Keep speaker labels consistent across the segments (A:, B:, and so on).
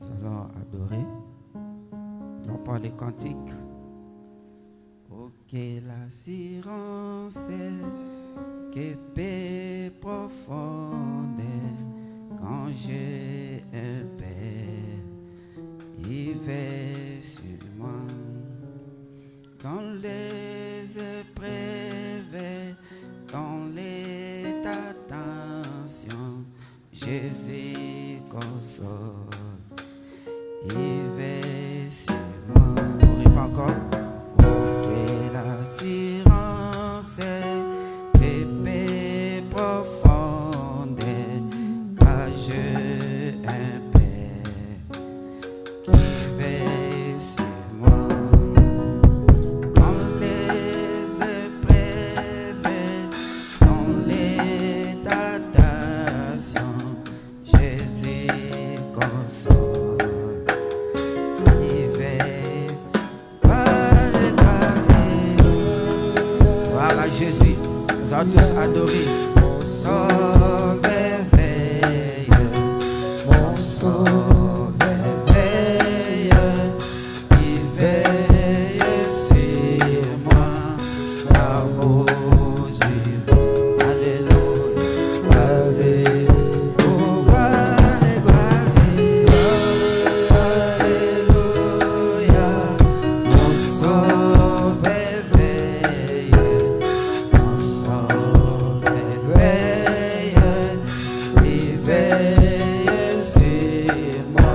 A: Nous allons adorer. On parle des cantiques. Oh, quelle assurance que paix profonde quand j'ai un Père, il veille sur moi. Dans les épreuves, dans les tentations, Jésus console. Il veille sur moi. On répète encore. Oh, quelle assurance, que paix profonde, car j'ai un Père qui veille sur moi. Dans les épreuves, dans les tentations, Jésus console. Il veille par regarder. Voilà Jésus, nous allons tous adorer. Mon sauveur veille, mon sauveur veille, il veille sur moi, l'amour divin. Alléluia, alléluia, alléluia, mon sauveur veille, mon sauveur veille, il veille sur moi.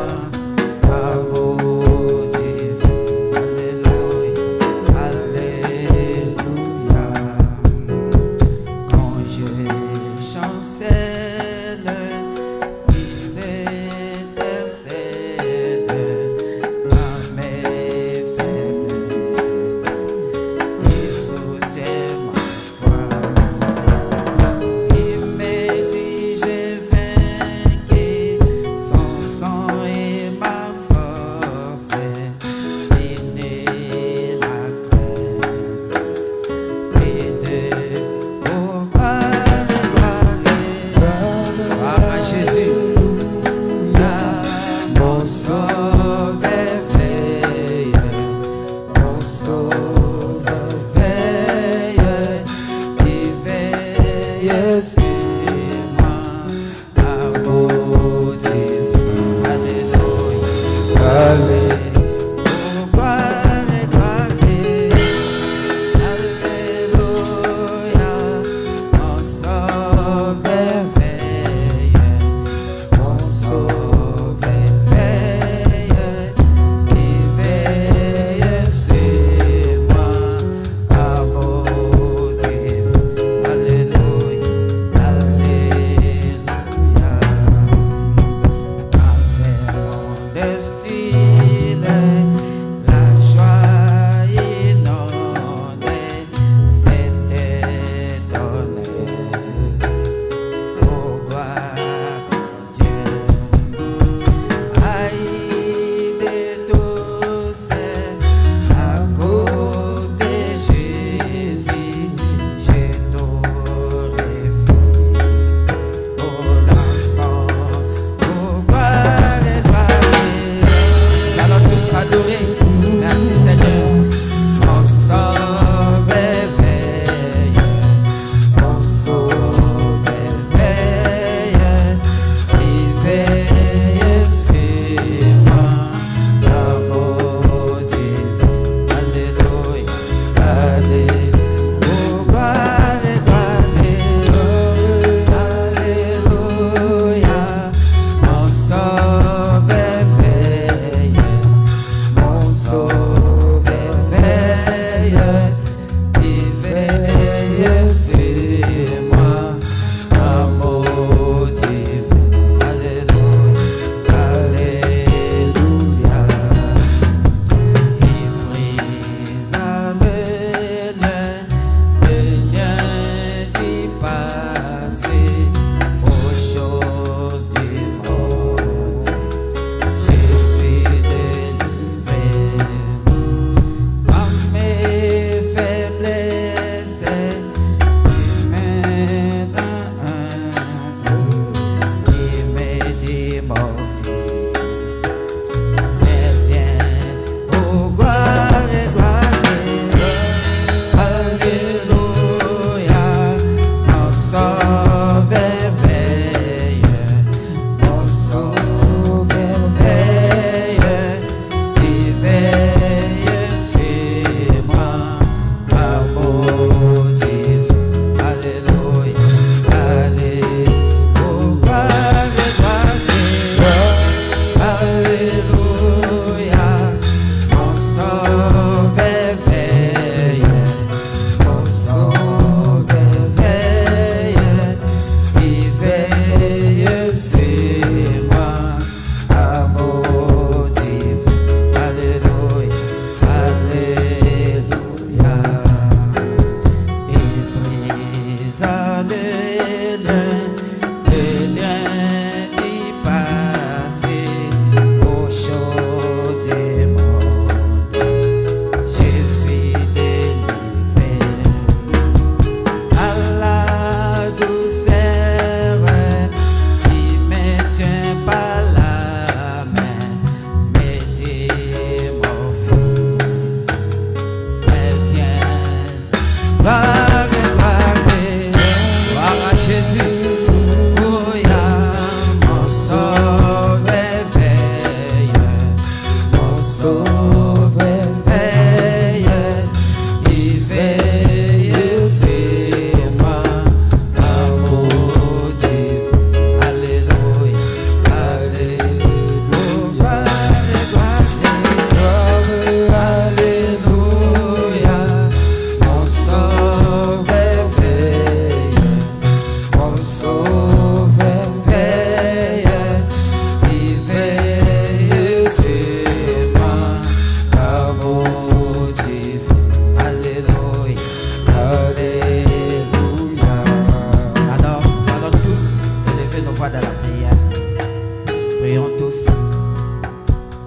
A: prions tous.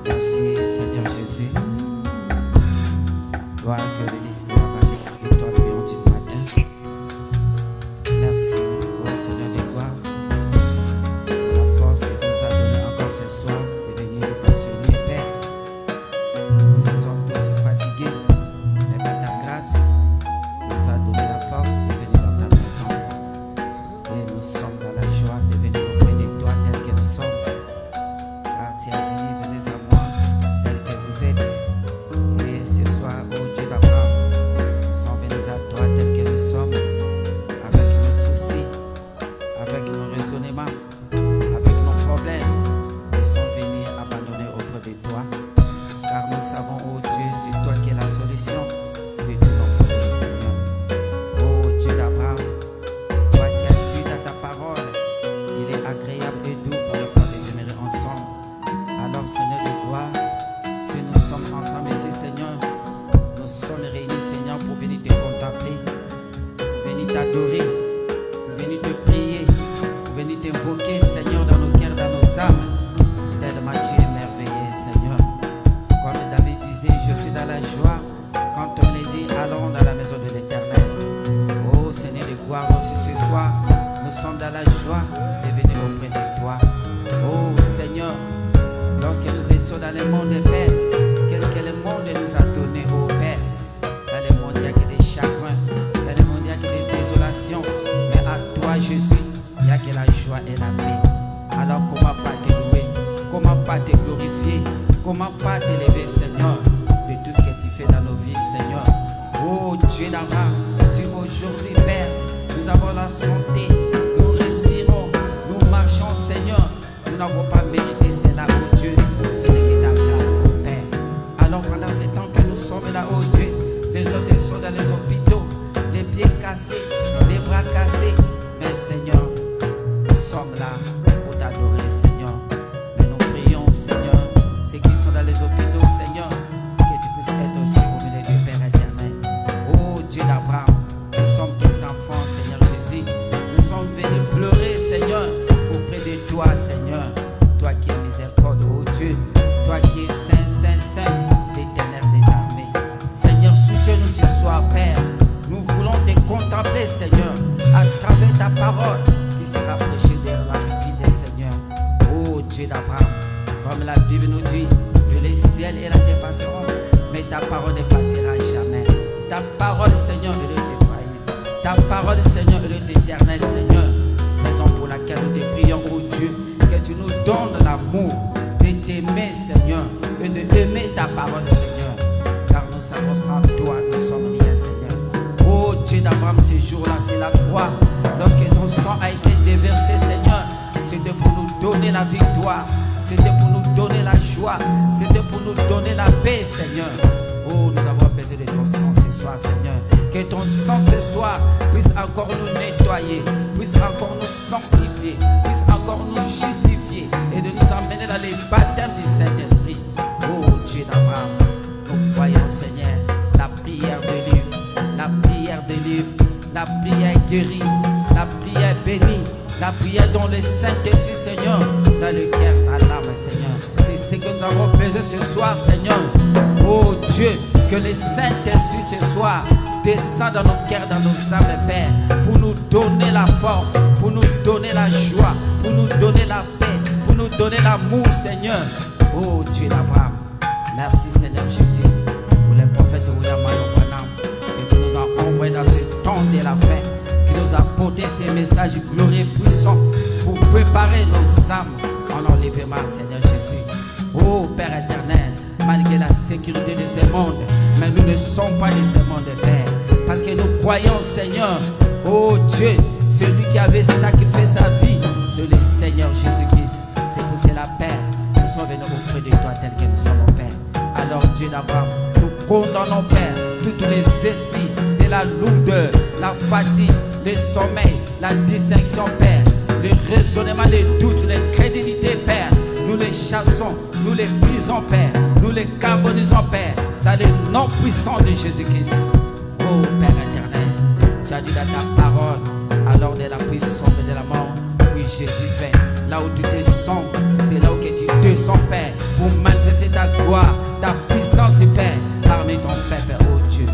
A: Merci Seigneur Jésus. Gloire que le lycée va avec toi le bureau du matin. Merci au Seigneur des gloires pour la force que tu nous as donnée encore ce soir de venir dans ce lieu, Père. Nous sommes tous fatigués, mais par ta grâce, tu nous as donné la force de venir dans ta maison. Et nous sommes dans la joie de venir auprès de toi tel que nous sommes. Car tu as dit, venez à moi tel que vous êtes. Et ce soir, ô Dieu d'Abraham, nous sommes venus à toi tel que nous sommes, avec nos soucis, avec nos raisonnements, avec nos problèmes. Nous sommes venus abandonner auprès de toi. Car nous savons, ô Dieu, c'est toi qui es la solution de tous nos problèmes, Seigneur. Ô Dieu d'Abraham, toi qui as dit dans ta parole, il est agréable et doux pour le faire de demeurer ensemble. Alors, Seigneur de gloire, si nous sommes ensemble ici, Seigneur, nous sommes réunis, Seigneur, pour venir te contempler, pour venir t'adorer, pour venir te prier, pour venir t'invoquer, Seigneur, dans nos cœurs, dans nos âmes. Tellement tu es merveilleux, Seigneur. Comme David disait, je suis dans la joie quand on me dit, allons dans la maison de l'Éternel. Oh Seigneur de gloire, aussi ce soir, nous sommes dans la joie de venir auprès de toi. Oh Seigneur, lorsque nous étions dans le monde des pères, qu'est-ce que le monde nous a donné, ô Père? Dans le monde, il n'y a que des chagrins, dans le monde, il n'y a que des désolations, mais à toi, Jésus, il n'y a que la joie et la paix. Alors comment pas te louer, comment pas te glorifier, comment pas t'élever, Seigneur, de tout ce que tu fais dans nos vies, Seigneur. Oh Dieu d'Abraham, si aujourd'hui, Père, nous avons la santé, nous respirons, nous marchons, Seigneur, nous n'avons pas mérité cela, oh Dieu, c'est de ta grâce, oh Père. Alors pendant ce temps que nous sommes là, oh Dieu, les autres sont dans les hôpitaux, les pieds cassés, les bras cassés, mais Seigneur, nous sommes là pour t'adorer, Seigneur. Mais nous prions, Seigneur, ceux qui sont dans les hôpitaux, Seigneur, que tu puisses être aussi au milieu du Père éternel. Oh Dieu d'Abraham, nous sommes tes enfants, Seigneur Jésus. Nous sommes venus pleurer, Seigneur, auprès de toi, Seigneur. Toi qui es miséricorde, oh Dieu. Toi qui es saint, saint, saint, l'Éternel des armées. Seigneur, soutiens-nous ce soir, Père. Nous voulons te contempler, Seigneur, à travers ta parole qui sera prêchée derrière la pupitre, Seigneur. Oh Dieu d'Abraham, comme la Bible nous dit, que les ciels et la terre passeront, mais ta parole ne passera jamais. Ta parole, Seigneur, elle est défaillante. Ta parole, Seigneur, elle est éternelle, Seigneur. Raison pour laquelle nous te prions, oh Dieu, que tu nous donnes l'amour de t'aimer, Seigneur, et de aimer ta parole, Seigneur. Car nous savons sans toi, nous sommes rien, Seigneur. Oh Dieu d'Abraham, ce jour-là, c'est la croix. Lorsque ton sang a été déversé, Seigneur, c'était pour nous donner la victoire. C'était pour nous donner la joie. C'était pour nous donner la paix, Seigneur. Oh, nous avons besoin de ton sang ce soir, Seigneur. Que ton sang ce soir puisse encore nous nettoyer, puisse encore nous sanctifier, puisse encore nous justifier et de nous emmener dans les baptêmes du Saint-Esprit. Oh Dieu d'Abraham, nous croyons, Seigneur, la prière délivre, la prière délivre, la prière guérit, la prière bénit, la prière dont le Saint-Esprit, Seigneur, dans le cœur, dans l'âme, Seigneur. C'est ce que nous avons besoin ce soir, Seigneur. Oh Dieu, que le Saint-Esprit ce soir descend dans nos cœurs, dans nos âmes, Père, pour nous donner la force, pour nous donner la joie, pour nous donner la paix, pour nous donner l'amour, Seigneur. Oh Dieu d'Abraham, merci Seigneur Jésus pour les prophètes William Marion Branham que tu nous as envoyé dans ce temps de la fin, qui nous a porté ces messages glorieux puissants pour préparer nos âmes en enlèvement, Seigneur Jésus. Oh Père éternel, malgré la sécurité de ce monde, mais nous ne sommes pas de ce monde, Père, parce que nous croyons, Seigneur, oh Dieu, celui qui avait sacrifié sa vie, c'est le Seigneur Jésus-Christ. C'est pour cela, Père, nous sommes venus auprès de toi tel que nous sommes, Père. Alors Dieu d'Abraham, nous condamnons, Père, tous les esprits de la lourdeur, la fatigue, le sommeil, la distinction, Père, les raisonnements, les doutes, les crédilités, Père. Nous les chassons, nous les brisons, Père, nous les carbonisons, Père, dans le nom puissant de Jésus-Christ. Oh Père éternel, tu as dit dans ta parole, alors de la puissance et de la mort, oui Jésus fait là où tu te sens, c'est là où que tu descends, Père, pour manifester ta gloire, ta puissance, Père, parmi ton peuple, oh Dieu.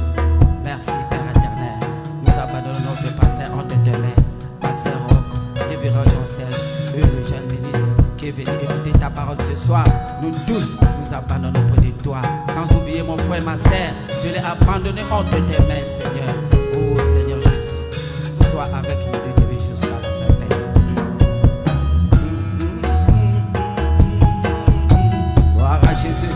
A: Merci, Père éternel. Nous abandonnons notre passé entre tes mains. Pasteur Roch, révérend Jean-Serge, le jeune ministre qui est venu écouter ta parole ce soir. Nous tous, nous abandonnons près de toi. Sans oublier mon frère et ma sœur, je l'ai abandonné entre tes mains, Seigneur. Oh Seigneur Jésus, sois avec nous de début jusqu'à la fin, Père. Gloire à Jésus.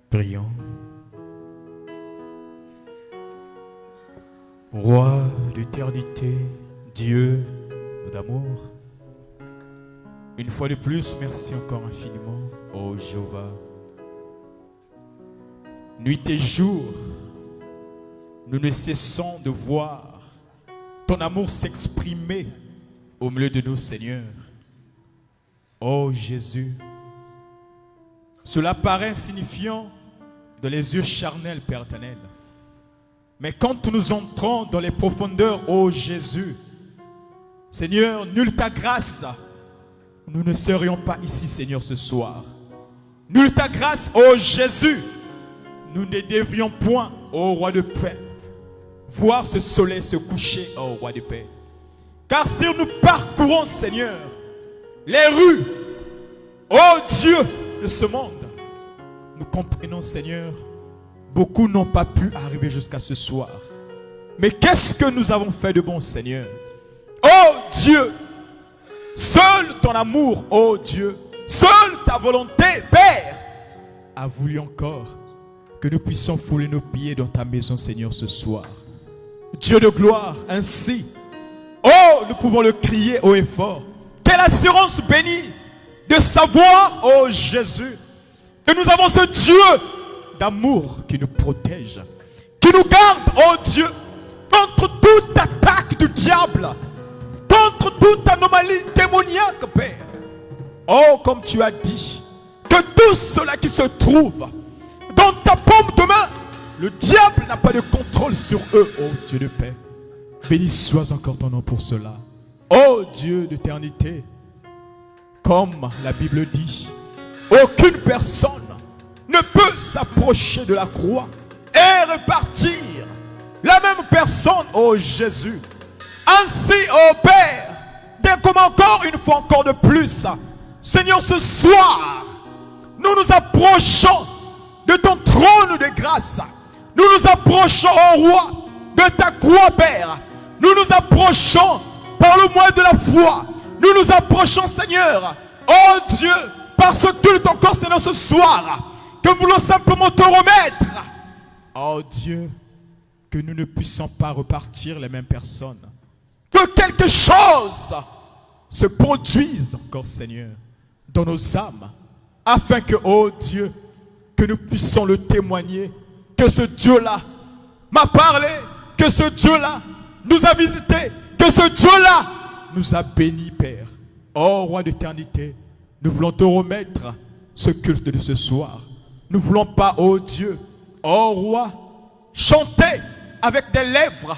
B: Prions. Roi d'éternité, Dieu d'amour, une fois de plus, merci encore infiniment, ô Jéhovah. Nuit et jour, nous ne cessons de voir ton amour s'exprimer au milieu de nous, Seigneur. Ô Jésus, cela paraît insignifiant dans les yeux charnels, Père éternel. Mais quand nous entrons dans les profondeurs, ô Jésus, Seigneur, nulle ta grâce, nous ne serions pas ici, Seigneur, ce soir. Nulle ta grâce, ô Jésus, nous ne devrions point, ô Roi de paix, voir ce soleil se coucher, ô Roi de paix. Car si nous parcourons, Seigneur, les rues, ô Dieu de ce monde, nous comprenons, Seigneur, beaucoup n'ont pas pu arriver jusqu'à ce soir. Mais qu'est-ce que nous avons fait de bon, Seigneur? Oh Dieu, seul ton amour, oh Dieu, seule ta volonté, Père, a voulu encore que nous puissions fouler nos pieds dans ta maison, Seigneur, ce soir. Dieu de gloire, ainsi, oh, nous pouvons le crier haut et fort. Quelle assurance bénie de savoir, oh Jésus, que nous avons ce Dieu d'amour qui nous protège, qui nous garde, oh Dieu, contre toute attaque du diable, contre toute anomalie démoniaque, Père. Oh, comme tu as dit, que tous ceux-là qui se trouvent dans ta paume de main, le diable n'a pas de contrôle sur eux, oh Dieu de paix. Béni sois encore ton nom pour cela. Oh Dieu d'éternité, comme la Bible dit, aucune personne ne peut s'approcher de la croix et repartir. La même personne, oh Jésus. Ainsi, oh Père, dès comme encore une fois encore de plus, Seigneur, ce soir, nous nous approchons de ton trône de grâce. Nous nous approchons, oh Roi, de ta croix, Père. Nous nous approchons par le moyen de la foi. Nous nous approchons, Seigneur, oh Dieu, par ce culte encore, Seigneur, ce soir, que nous voulons simplement te remettre. Oh Dieu, que nous ne puissions pas repartir les mêmes personnes. Que quelque chose se produise encore, Seigneur, dans nos âmes, afin que, oh Dieu, que nous puissions le témoigner, que ce Dieu-là m'a parlé, que ce Dieu-là nous a visités, que ce Dieu-là nous a bénis, Père. Oh, Roi d'éternité, nous voulons te remettre ce culte de ce soir. Nous ne voulons pas, oh Dieu, oh Roi, chanter avec des lèvres,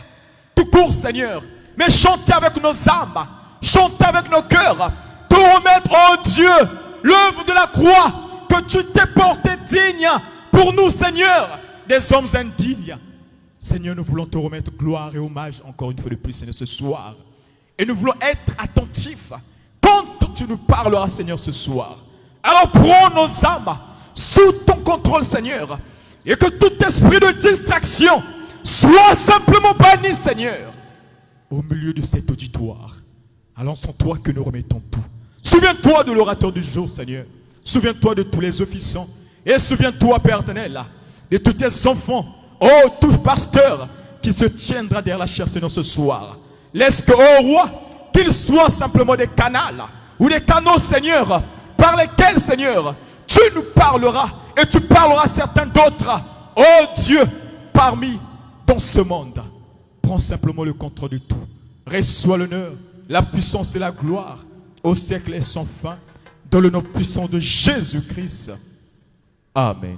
B: tout court, Seigneur, mais chanter avec nos âmes, chanter avec nos cœurs, te remettre, oh Dieu, l'œuvre de la croix que tu t'es porté digne pour nous, Seigneur, des hommes indignes. Seigneur, nous voulons te remettre gloire et hommage encore une fois de plus, Seigneur, ce soir. Et nous voulons être attentifs quand tu nous parleras, Seigneur, ce soir. Alors prends nos âmes sous ton contrôle, Seigneur, et que tout esprit de distraction soit simplement banni, Seigneur, au milieu de cet auditoire. Alors c'est en toi que nous remettons tout. Souviens-toi de l'orateur du jour, Seigneur. Souviens-toi de tous les officiants. Et souviens-toi, Père éternel, de tous tes enfants. Oh, tout pasteur qui se tiendra derrière la chair, Seigneur, ce soir. Laisse que, oh roi, qu'ils soient simplement des canaux ou des canaux, Seigneur, par lesquels, Seigneur, tu nous parleras et tu parleras à certains d'autres. Oh Dieu, parmi dans ce monde, prends simplement le contrôle de tout. Reçois l'honneur, la puissance et la gloire au siècle et sans fin, dans le nom puissant de Jésus-Christ. Amen.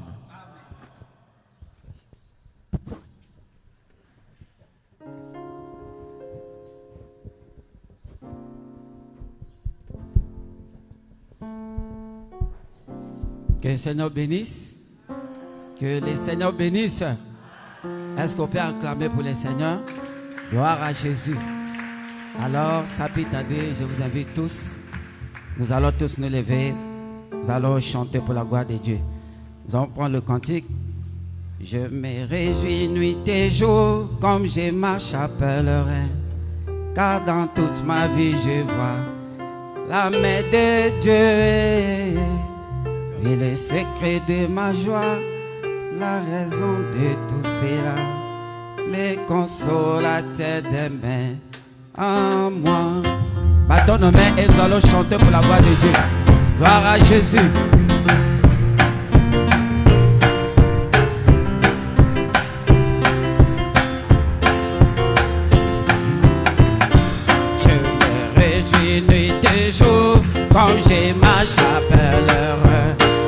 A: Que le Seigneur bénisse. Que le Seigneur bénisse. Est-ce qu'on peut acclamer pour le Seigneur? Gloire à Jésus. Alors, ça peut tarder, je vous invite tous. Nous allons tous nous lever. Nous allons chanter pour la gloire de Dieu. Nous allons prendre le cantique. Je me réjouis nuit et jour, comme je marche à pèlerin. Car dans toute ma vie, je vois la main de Dieu. Et le secret de ma joie, la raison de tout cela, les consolateurs des mains en moi. Battons nos mains et nous allons chanter pour la gloire de Dieu. Gloire à Jésus. Je me réjouis nuit et jour, comme j'ai ma chapelle.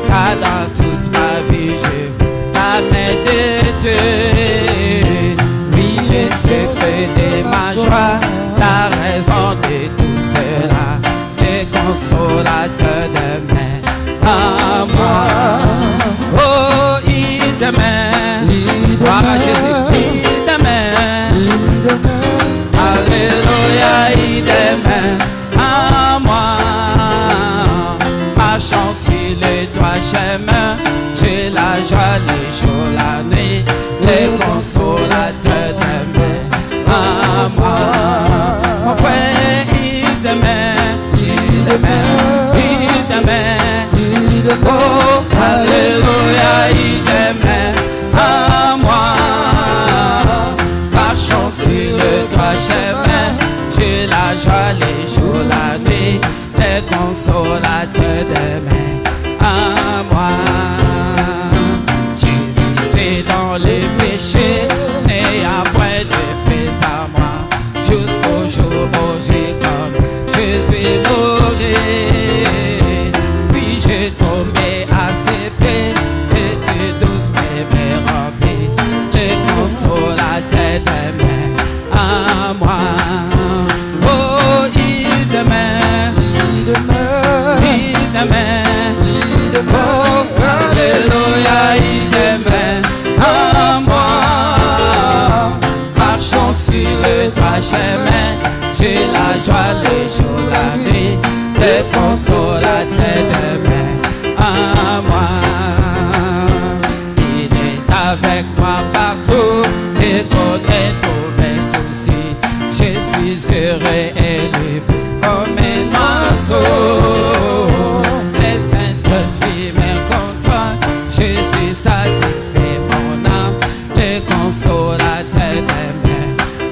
A: Car dans toute ma vie, je vois la main de Dieu. Oui, le secret de ma joie, la raison de tout cela, le consolateur de mes à moi. Oh, il t'aime, gloire à Jésus, il t'aime. Alléluia, il t'aime à moi. Ma chance, il est droit chemin, j'ai la joie, les jours, la nuit, les consolateurs de mes à moi. Mon frère, il t'aime, il t'aime, il t'aime. Oh, alléluia, il t'aime à moi. Ma chance sur le droit chemin, j'ai la joie, les jours, la nuit, les consolateurs de mes à moi. J'ai vécu dans les péchés, n'ayant point de paix à moi, jusqu'au jour où j'ai comme Jésus mouré. Puis j'ai tombé à ses pieds, et tu doucement me remplis, les consolateurs de mes à moi. Oh, il t'aime, il t'aime. Oh, alléluia, il t'aime à moi. Marchons sur le droit chemin, j'ai la joie le jour, la nuit, les consolateurs de mes à moi. Il est avec moi partout et connaît tous mes soucis. Je suis heureux et libre comme un oiseau. Les Saint-Esprit me contrôlent, Jésus satisfait mon âme, les consolateurs de mes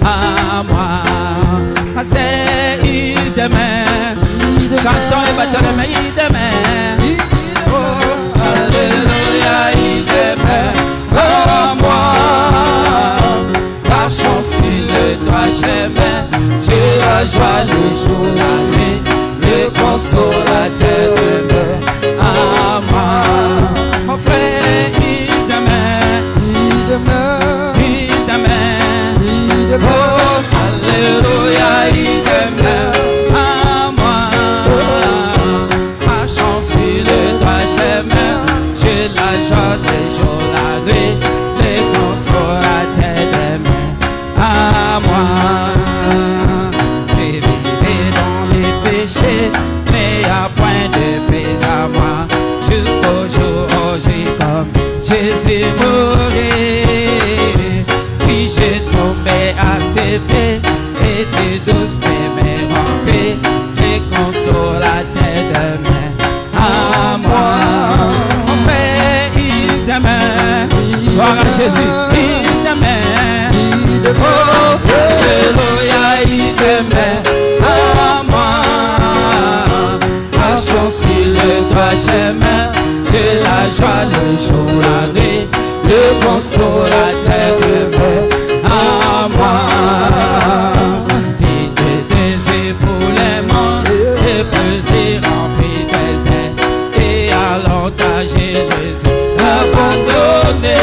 A: à moi. C'est il t'aime, chantons et battons les mains, il t'aime. Oh, alléluia, il la joie le jour, la nuit, le consolateur demeure à moi. Mon frère, il demeure, oh, alléluia, il demeure à moi. Marchant sur le droit chemin, j'ai la joie le jour, la nuit, le consolateur demeure à moi. Et vivre dans les péchés, mais à point de paix à moi, jusqu'au jour où j'ai comme Jésus mourir. Puis j'ai tombé à ses pieds, et tu doucement me remplis, les consolateurs demeurent à moi. Mon frère, il demeure, gloire à Jésus, il demeure. Oh, alléluia, il demeure à moi. Marchons sur le droit chemin, j'ai la joie le jour, la nuit, le consolateur demeure à moi. Puis de désir pour les mondes, c'est plaisir rempli des ailes, et à longtemps j'ai les abandonnés.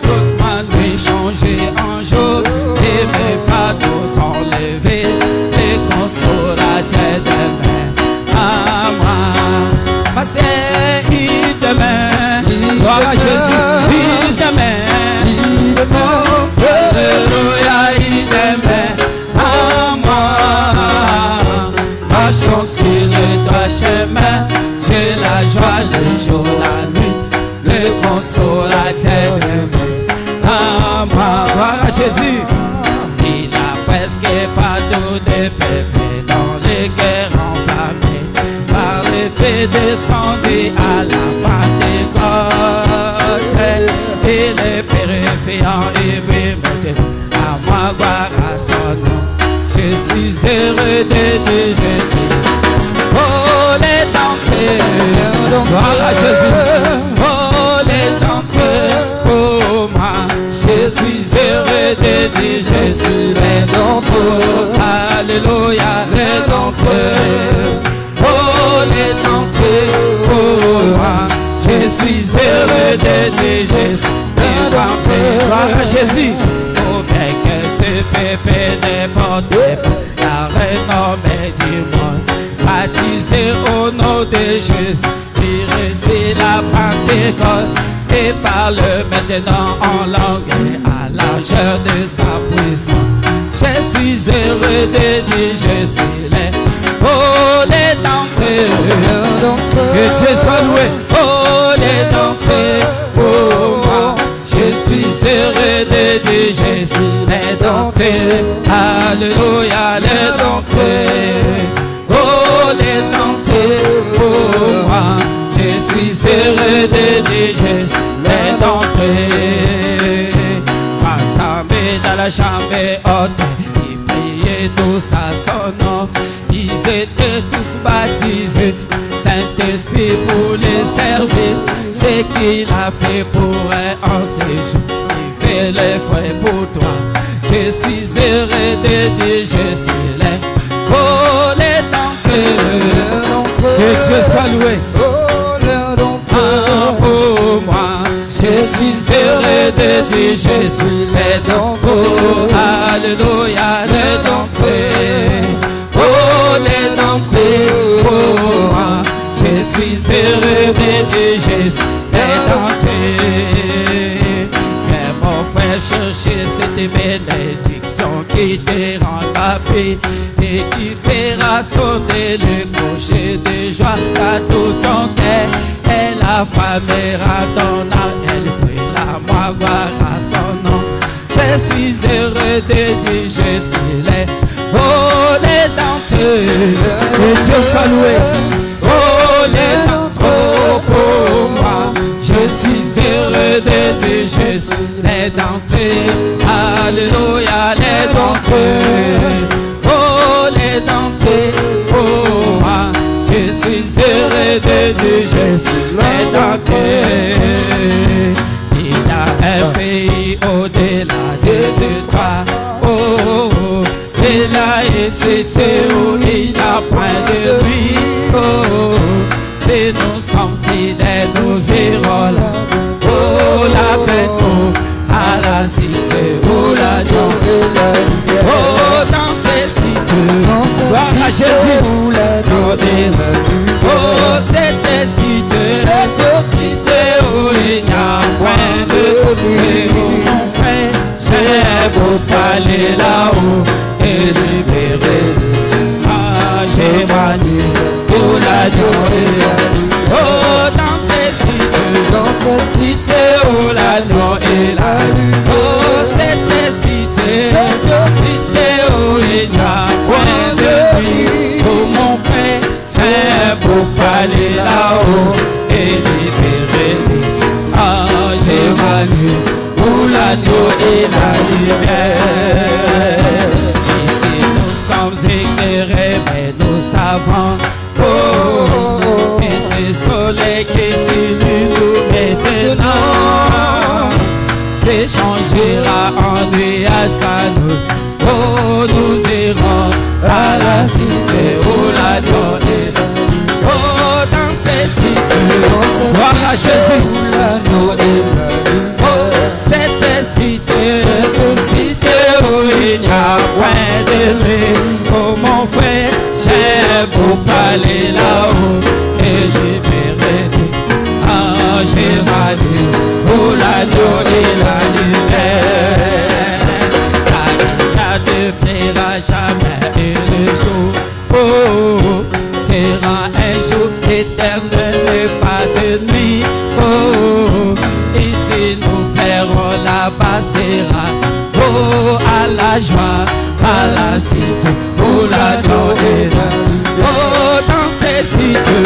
A: Toute ma nuit changée en jour, et mes fardeaux enlevés, les consolateurs demeurent à moi. Ma sœur, il demeure, gloire à Jésus, il demeure. Oh, alléluia, il demeure à moi. Marchons sur le droit chemin, j'ai la joie le jour, la nuit, le consolateur demeure à moi. Gloire à Jésus. Il a presque partout des pépites dans les guerres enflammées, par le feu descendu à la Pentecôte, et les purifiants et bémotés, à moi gloire à son nom. Je suis heureux de dire Jésus. Oh, les dentelles, gloire à Jésus. Oh, les dentelles, pour moi. Je suis heureux de dire Jésus. Les dentelles, alléluia, les dentelles. Oh, les dentelles, pour moi. Je suis heureux de dire Jésus. Les dentelles, gloire à Jésus. Oh, bien que ce pépé n'importe pas, la renommée du monde, baptisé au nom de Jésus, il reçoit la Pentecôte et parle maintenant en langue et à la largeur de sa puissance. Je suis heureux de dire je suis les oh les dentelles. Que Dieu soit loué, oh les dentelles pour moi. Je suis heureux de dire je suis les dentelles. Alléluia les dentelles. Oh les dentelles pour moi. Je suis heureux de dire je suis les dentelles. Rassemblés dans la chambre haute, ils priaient tous à son nom. Ils étaient tous baptisés, Saint-Esprit pour les servir. C'est qu'il a fait pour eux en ce jour. Il fait les frais pour toi. Je suis heureux de dire je suis les oh les dentelles. Que Dieu soit loué. Pour moi, je suis heureux de dire je suis les dentelles. Alléluia les dentelles. Oh les dentelles pour moi. Je suis heureux de dire je suis les dentelles. Viens mon frère chercher cette bénédiction qui te rend la paix et qui fera sonner le clocher de joie à tout ton cœur. Et la famera ton âme, elle brille à moi, gloire à son nom. Je suis heureux de dire je suis les oh les dentelles. Que Dieu soit loué. Oh les dentelles pour moi. Je suis heureux de dire je suis les dentelles. Alléluia les dentelles. Oh les dentelles pour moi. Je suis heureux de dire je suis les dentelles. Il y a un pays au-delà des étoiles. Oh, il y a cité où il n'y a point de nuit. Oh, si nous sommes fidèles, nous irons là. Oh, la bête, oh, à la cité où l'agneau est la lumière. Oh, dans cette cité, gloire à Jésus, où l'agneau est la lumière. Oh, cette cité où il n'y a point de nuit. Oh, mon frère, j'ai beau parler là-haut et libérer les ah, j'ai manié pour l'agneau et la lumière. Oh, dans cette cité où l'agneau est la lumière. Oh, cette cité où il n'y a point de nuit. Oh, mon frère, c'est pour parler là-haut et libérer les ah, j'ai manié pour l'agneau et la lumière. Ici nous sommes éclairés, mais nous savons que ce soleil qui s'illumine nous maintenant s'échangera en nuage car nous, oh, nous irons à la cité où l'agneau est là. Oh, dans cette cité, gloire à Jésus, où l'agneau est là. Oh, cette cité où il n'y a point de nuit. Oh, mon frère, j'ai beau parler là-haut et libérer des ah, j'ai manié pour l'agneau et la lumière. La lumière ne fera jamais et le jour oh, sera un jour éternel et pas de nuit. Oh, ici nous paierons, là-bas sera oh, à la joie, à la cité où l'agneau est là. Oh, dans cette cité,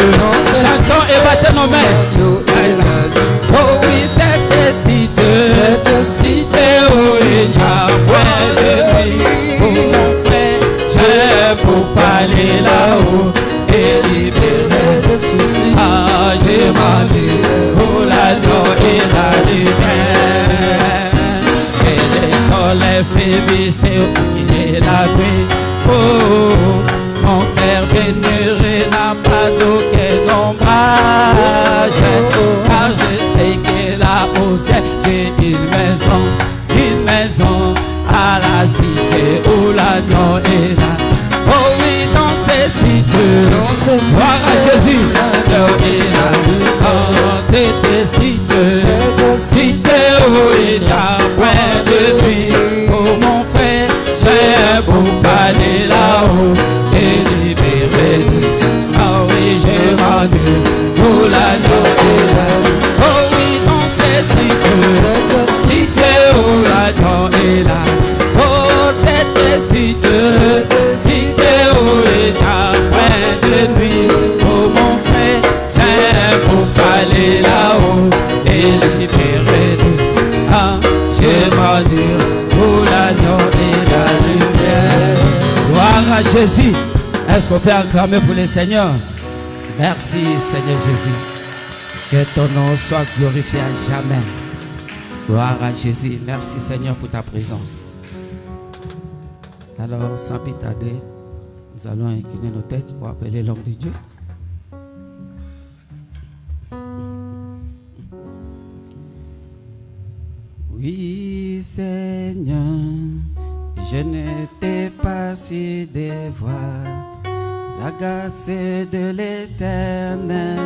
A: chantons et battons nos mains. Oh oui, cette cité où il n'y a point de nuit. Oh mon frère, j'ai pour parler là-haut et libérer les soucis. Ah, j'ai ma vie pour l'agneau et la lumière. Et les soleils faiblissent, il est la nuit. Oh, mon cœur béniré n'a pas d'aucun ombrage, car je sais que là au ciel j'ai une maison à la cité où l'agneau est là. Oh oui, dans cette cité, gloire à Jésus, l'agneau est là. Dans cette cité où il n'y a point de nuit. Oh mon frère, j'ai beau parler là-haut et libérer les soucis. Ah oui, j'ai manié pour l'agneau et la lumière. Oh oui, dans cette cité où l'agneau est là. Oh, cette cité où il n'y a point de nuit. Oh mon frère, j'ai beau parler là-haut et libérer les soucis. Ah, j'ai manié pour l'agneau et la lumière. Gloire à Jésus. Est-ce qu'on peut acclamer pour le Seigneur? Merci Seigneur Jésus. Que ton nom soit glorifié à jamais. Gloire à Jésus. Merci Seigneur pour ta présence. Alors sans plus tarder, nous allons incliner nos têtes pour appeler l'homme de Dieu. Oui Seigneur, je ne t'ai pas su dévoir la grâce de l'Éternel,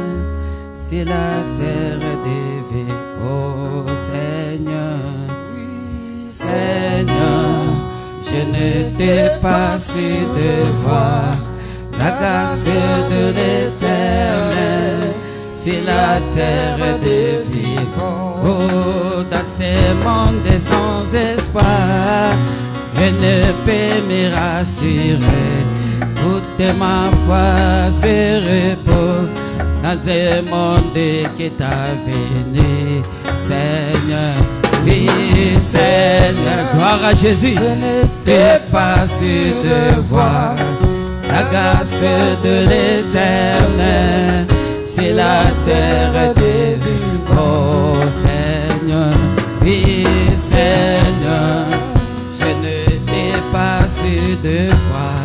A: si la terre devait, oh Seigneur, oui, Seigneur, je ne t'ai pas su devoir la grâce de l'Éternel, si la terre devait, oh, dans ces mondes sans espoir, je ne peux me rassurer. Toute ma foi se repose dans un monde qui t'a venu, Seigneur. Oui, Seigneur, gloire à Jésus. Je ne t'ai pas su devoir la grâce de l'Éternel, si la terre devait, oh Seigneur. Oui, Seigneur, je ne t'ai pas su devoir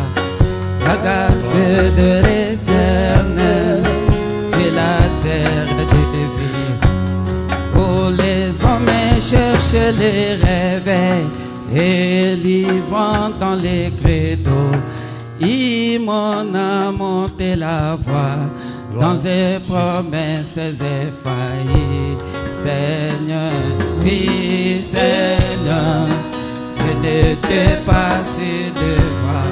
A: Délivrant dans les credos, il m'en a monté la voix. Dans ses promesses effaillies, Seigneur, oui Seigneur, je ne te passe de voir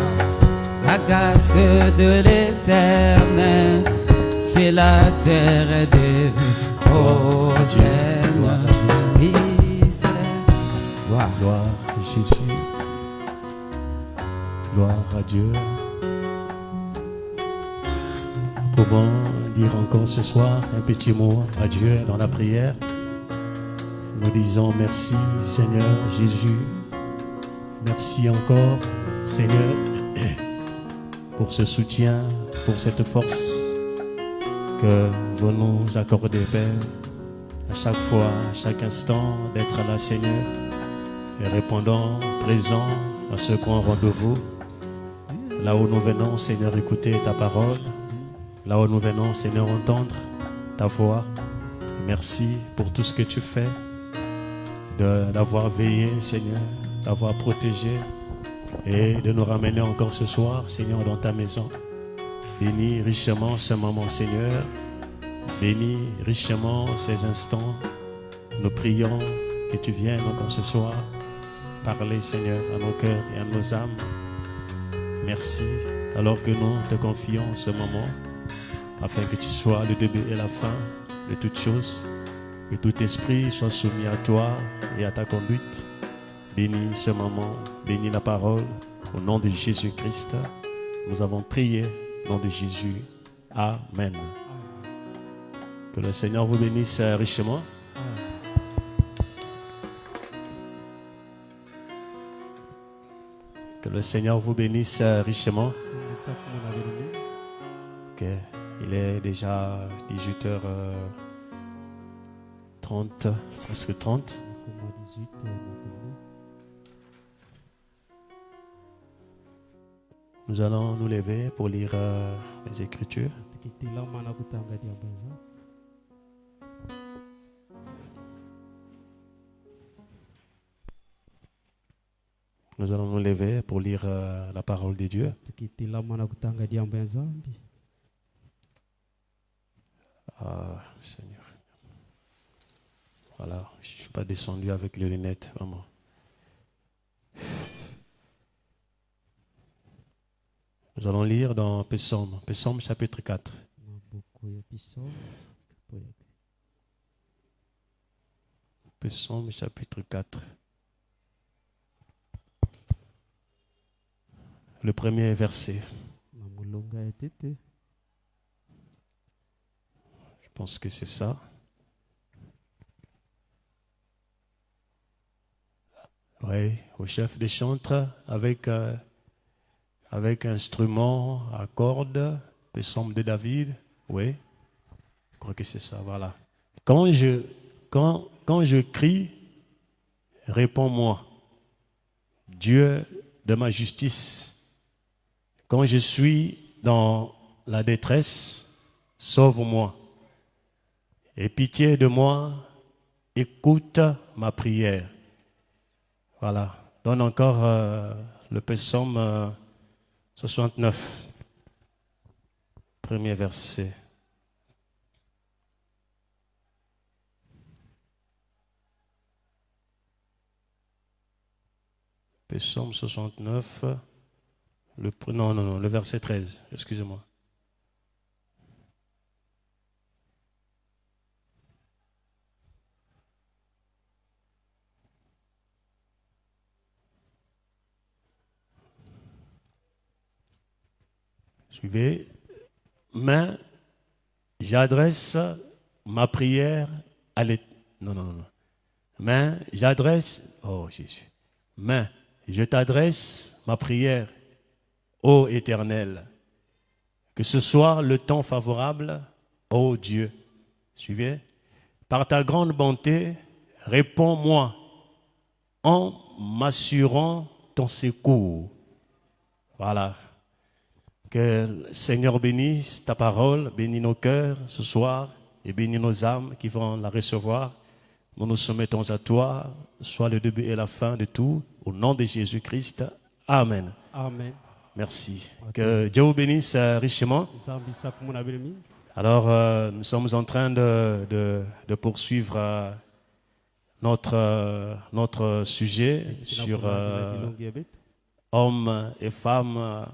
A: la grâce de l'Éternel, c'est la terre de vie. Oh Seigneur, oui Seigneur,
C: gloire à Jésus, gloire à Dieu. Nous pouvons dire encore ce soir un petit mot à Dieu dans la prière. Nous disons merci Seigneur Jésus. Merci encore Seigneur pour ce soutien, pour cette force que vous nous accordez Père. À chaque fois, à chaque instant d'être là Seigneur et répondant présent à ce grand rendez-vous. Là où nous venons Seigneur écouter ta parole. Là où nous venons, Seigneur, entendre ta voix. Merci pour tout ce que tu fais, d'avoir veillé, Seigneur, d'avoir protégé et de nous ramener encore ce soir, Seigneur, dans ta maison. Bénis richement ce moment, Seigneur. Bénis richement ces instants. Nous prions que tu viennes encore ce soir parler, Seigneur, à nos cœurs et à nos âmes. Merci, alors que nous te confions ce moment, afin que tu sois le début et la fin de toutes choses, que tout esprit soit soumis à toi et à ta conduite. Bénis ce moment, bénis la parole, au nom de Jésus-Christ. Nous avons prié, au nom de Jésus. Amen. Que le Seigneur vous bénisse richement. Que le Seigneur vous bénisse richement. Ok. Il est déjà 18h30, presque 30. Nous allons nous lever pour lire les Écritures. Nous allons nous lever pour lire la parole de Dieu. Ah, Seigneur. Voilà, je ne suis pas descendu avec les lunettes, vraiment. Nous allons lire dans Psaume, Psaume chapitre 4. Psaume chapitre 4. Le premier verset. Je pense que c'est ça. Oui, au chef des chantres avec instrument à cordes, Psaume de David. Oui, je crois que c'est ça, voilà. Quand je crie, réponds-moi, Dieu de ma justice. Quand je suis dans la détresse, sauve-moi. Et pitié de moi, écoute ma prière. Voilà. Donne encore le psaume 69, premier verset. Psaume 69, le verset 13, excusez-moi. Suivez. Mais j'adresse ma prière à l'Éternel. Non. Mais j'adresse, oh Jésus. Mais je t'adresse ma prière, ô Éternel. Que ce soit le temps favorable, ô Dieu. Suivez. Par ta grande bonté, réponds-moi en m'assurant ton secours. Voilà. Que le Seigneur bénisse ta parole, bénisse nos cœurs ce soir et bénisse nos âmes qui vont la recevoir. Nous nous soumettons à toi, sois le début et la fin de tout Au nom de Jésus-Christ. Amen.
D: Amen.
C: Merci. Que Dieu vous bénisse richement. Alors, nous sommes en train de poursuivre notre sujet sur hommes et femmes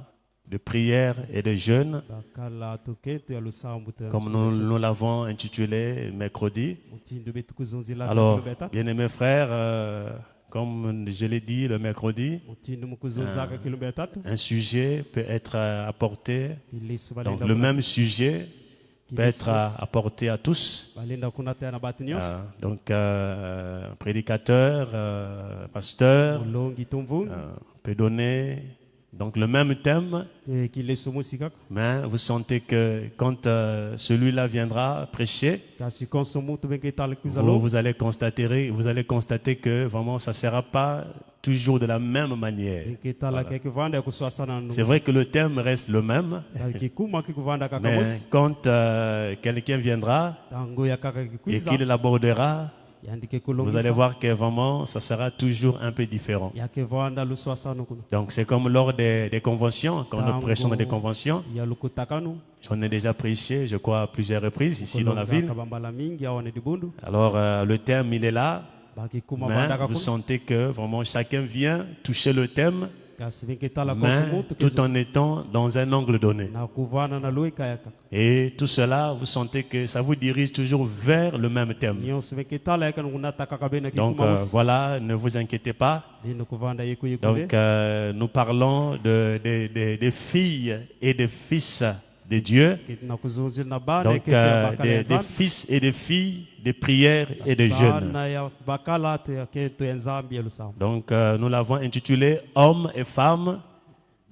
C: de prière et de jeûne, comme nous l'avons intitulé mercredi. Alors, bien-aimés frères, comme je l'ai dit le mercredi, un sujet peut être apporté, donc le même sujet peut être apporté à tous. Donc, prédicateur, pasteur, peut donner donc le même thème, mais vous sentez que quand celui-là viendra prêcher, vous allez constater que vraiment ça ne sera pas toujours de la même manière. Voilà. C'est vrai que le thème reste le même, mais quand quelqu'un viendra et qu'il l'abordera, vous allez voir que vraiment ça sera toujours un peu différent. Donc c'est comme lors des conventions, quand nous prêchons dans des conventions. J'en ai déjà prêché, je crois, à plusieurs reprises ici dans la ville. Alors le thème il est là, mais vous sentez que vraiment chacun vient toucher le thème, mais tout en étant dans un angle donné. Et tout cela, vous sentez que ça vous dirige toujours vers le même thème. Donc voilà, ne vous inquiétez pas. Donc nous parlons des filles et des fils de Dieu, donc des fils et des filles de prière et de jeûne. Donc nous l'avons intitulé hommes et femmes.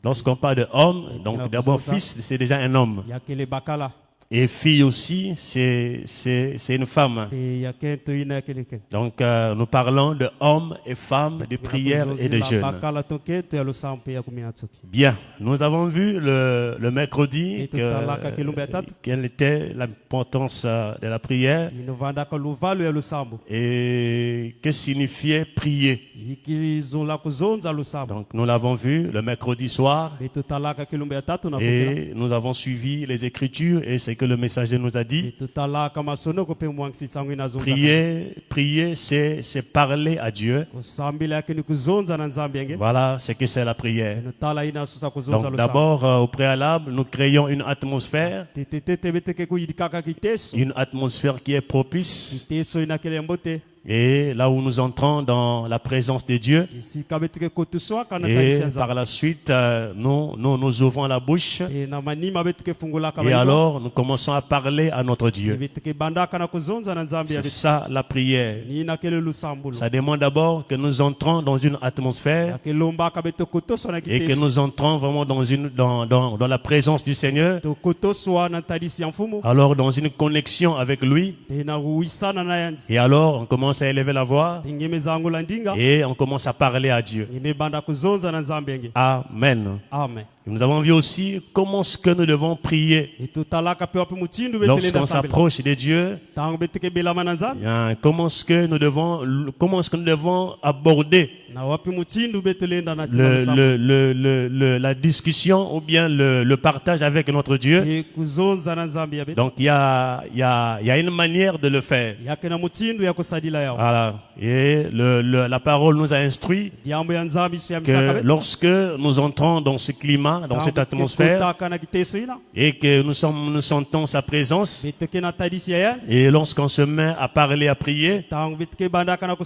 C: Lorsqu'on parle de homme, donc d'abord fils, c'est déjà un homme. Et fille aussi, c'est une femme. Donc nous parlons de hommes et femmes, de prière et de jeûne. Bien, nous avons vu le mercredi quelle était l'importance de la prière et que signifiait prier. Donc nous l'avons vu le mercredi soir et nous avons suivi les Écritures et c'est que le messager nous a dit. Prier, c'est parler à Dieu. Voilà, c'est que c'est la prière. Donc d'abord, au préalable, nous créons une atmosphère qui est propice. Et là où nous entrons dans la présence de Dieu, et par la suite, nous ouvrons la bouche, et alors nous commençons à parler à notre Dieu. C'est ça la prière. Ça demande d'abord que nous entrons dans une atmosphère et que nous entrons vraiment dans la présence du Seigneur, alors dans une connexion avec lui, et alors on commence à élever la voix et on commence à parler à Dieu. Amen.
D: Amen.
C: Nous avons vu aussi comment est-ce que nous devons prier lorsqu'on s'approche de Dieu. Comment est-ce que nous devons aborder la discussion ou bien le partage avec notre Dieu. Donc il y a une manière de le faire. Voilà. Et la parole nous a instruit que lorsque nous entrons dans ce climat, dans cette atmosphère, et que nous sentons sa présence, et lorsqu'on se met à parler, à prier,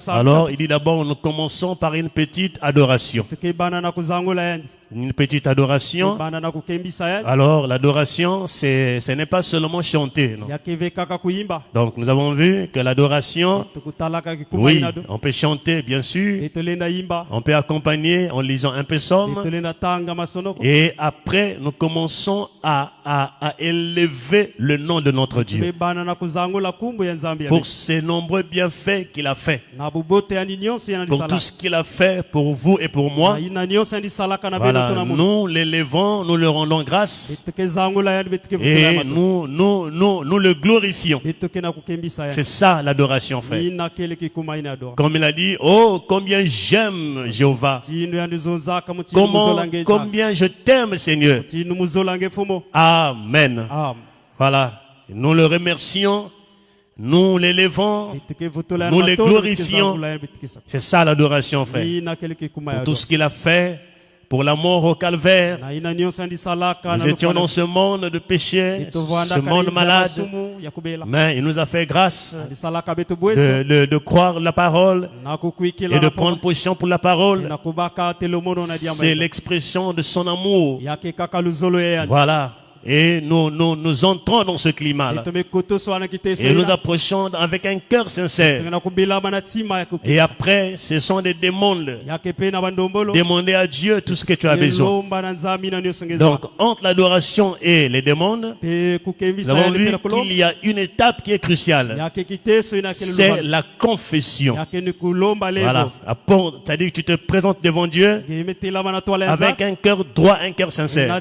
C: alors il dit d'abord nous commençons par une petite adoration. Une petite adoration. Alors l'adoration, ce n'est pas seulement chanter, non? Donc nous avons vu que l'adoration, oui, on peut chanter bien sûr, on peut accompagner en lisant un psaume, et après nous commençons à élever le nom de notre Dieu pour ces nombreux bienfaits qu'il a fait, pour tout ce qu'il a fait pour vous et pour moi. Voilà. Nous l'élevons, nous le rendons grâce et nous le glorifions. C'est ça l'adoration, frère. Comme il a dit, oh, combien j'aime Jéhovah. Combien je t'aime, Seigneur. Amen. Voilà. Nous le remercions. Nous l'élevons, nous le glorifions. C'est ça l'adoration, frère. Pour tout ce qu'il a fait, pour la mort au calvaire. Nous étions dans ce monde de péché, ce monde malade. Mais il nous a fait grâce de croire la parole et de prendre position pour la parole. C'est l'expression de son amour. Voilà. Et nous entrons dans ce climat-là. Et nous approchons avec un cœur sincère. Et après, ce sont des demandes. Demander à Dieu tout ce que tu as besoin. Donc, entre l'adoration et les demandes, nous avons vu qu'il y a une étape qui est cruciale. C'est la confession. Voilà. C'est-à-dire que tu te présentes devant Dieu avec un cœur droit, un cœur sincère.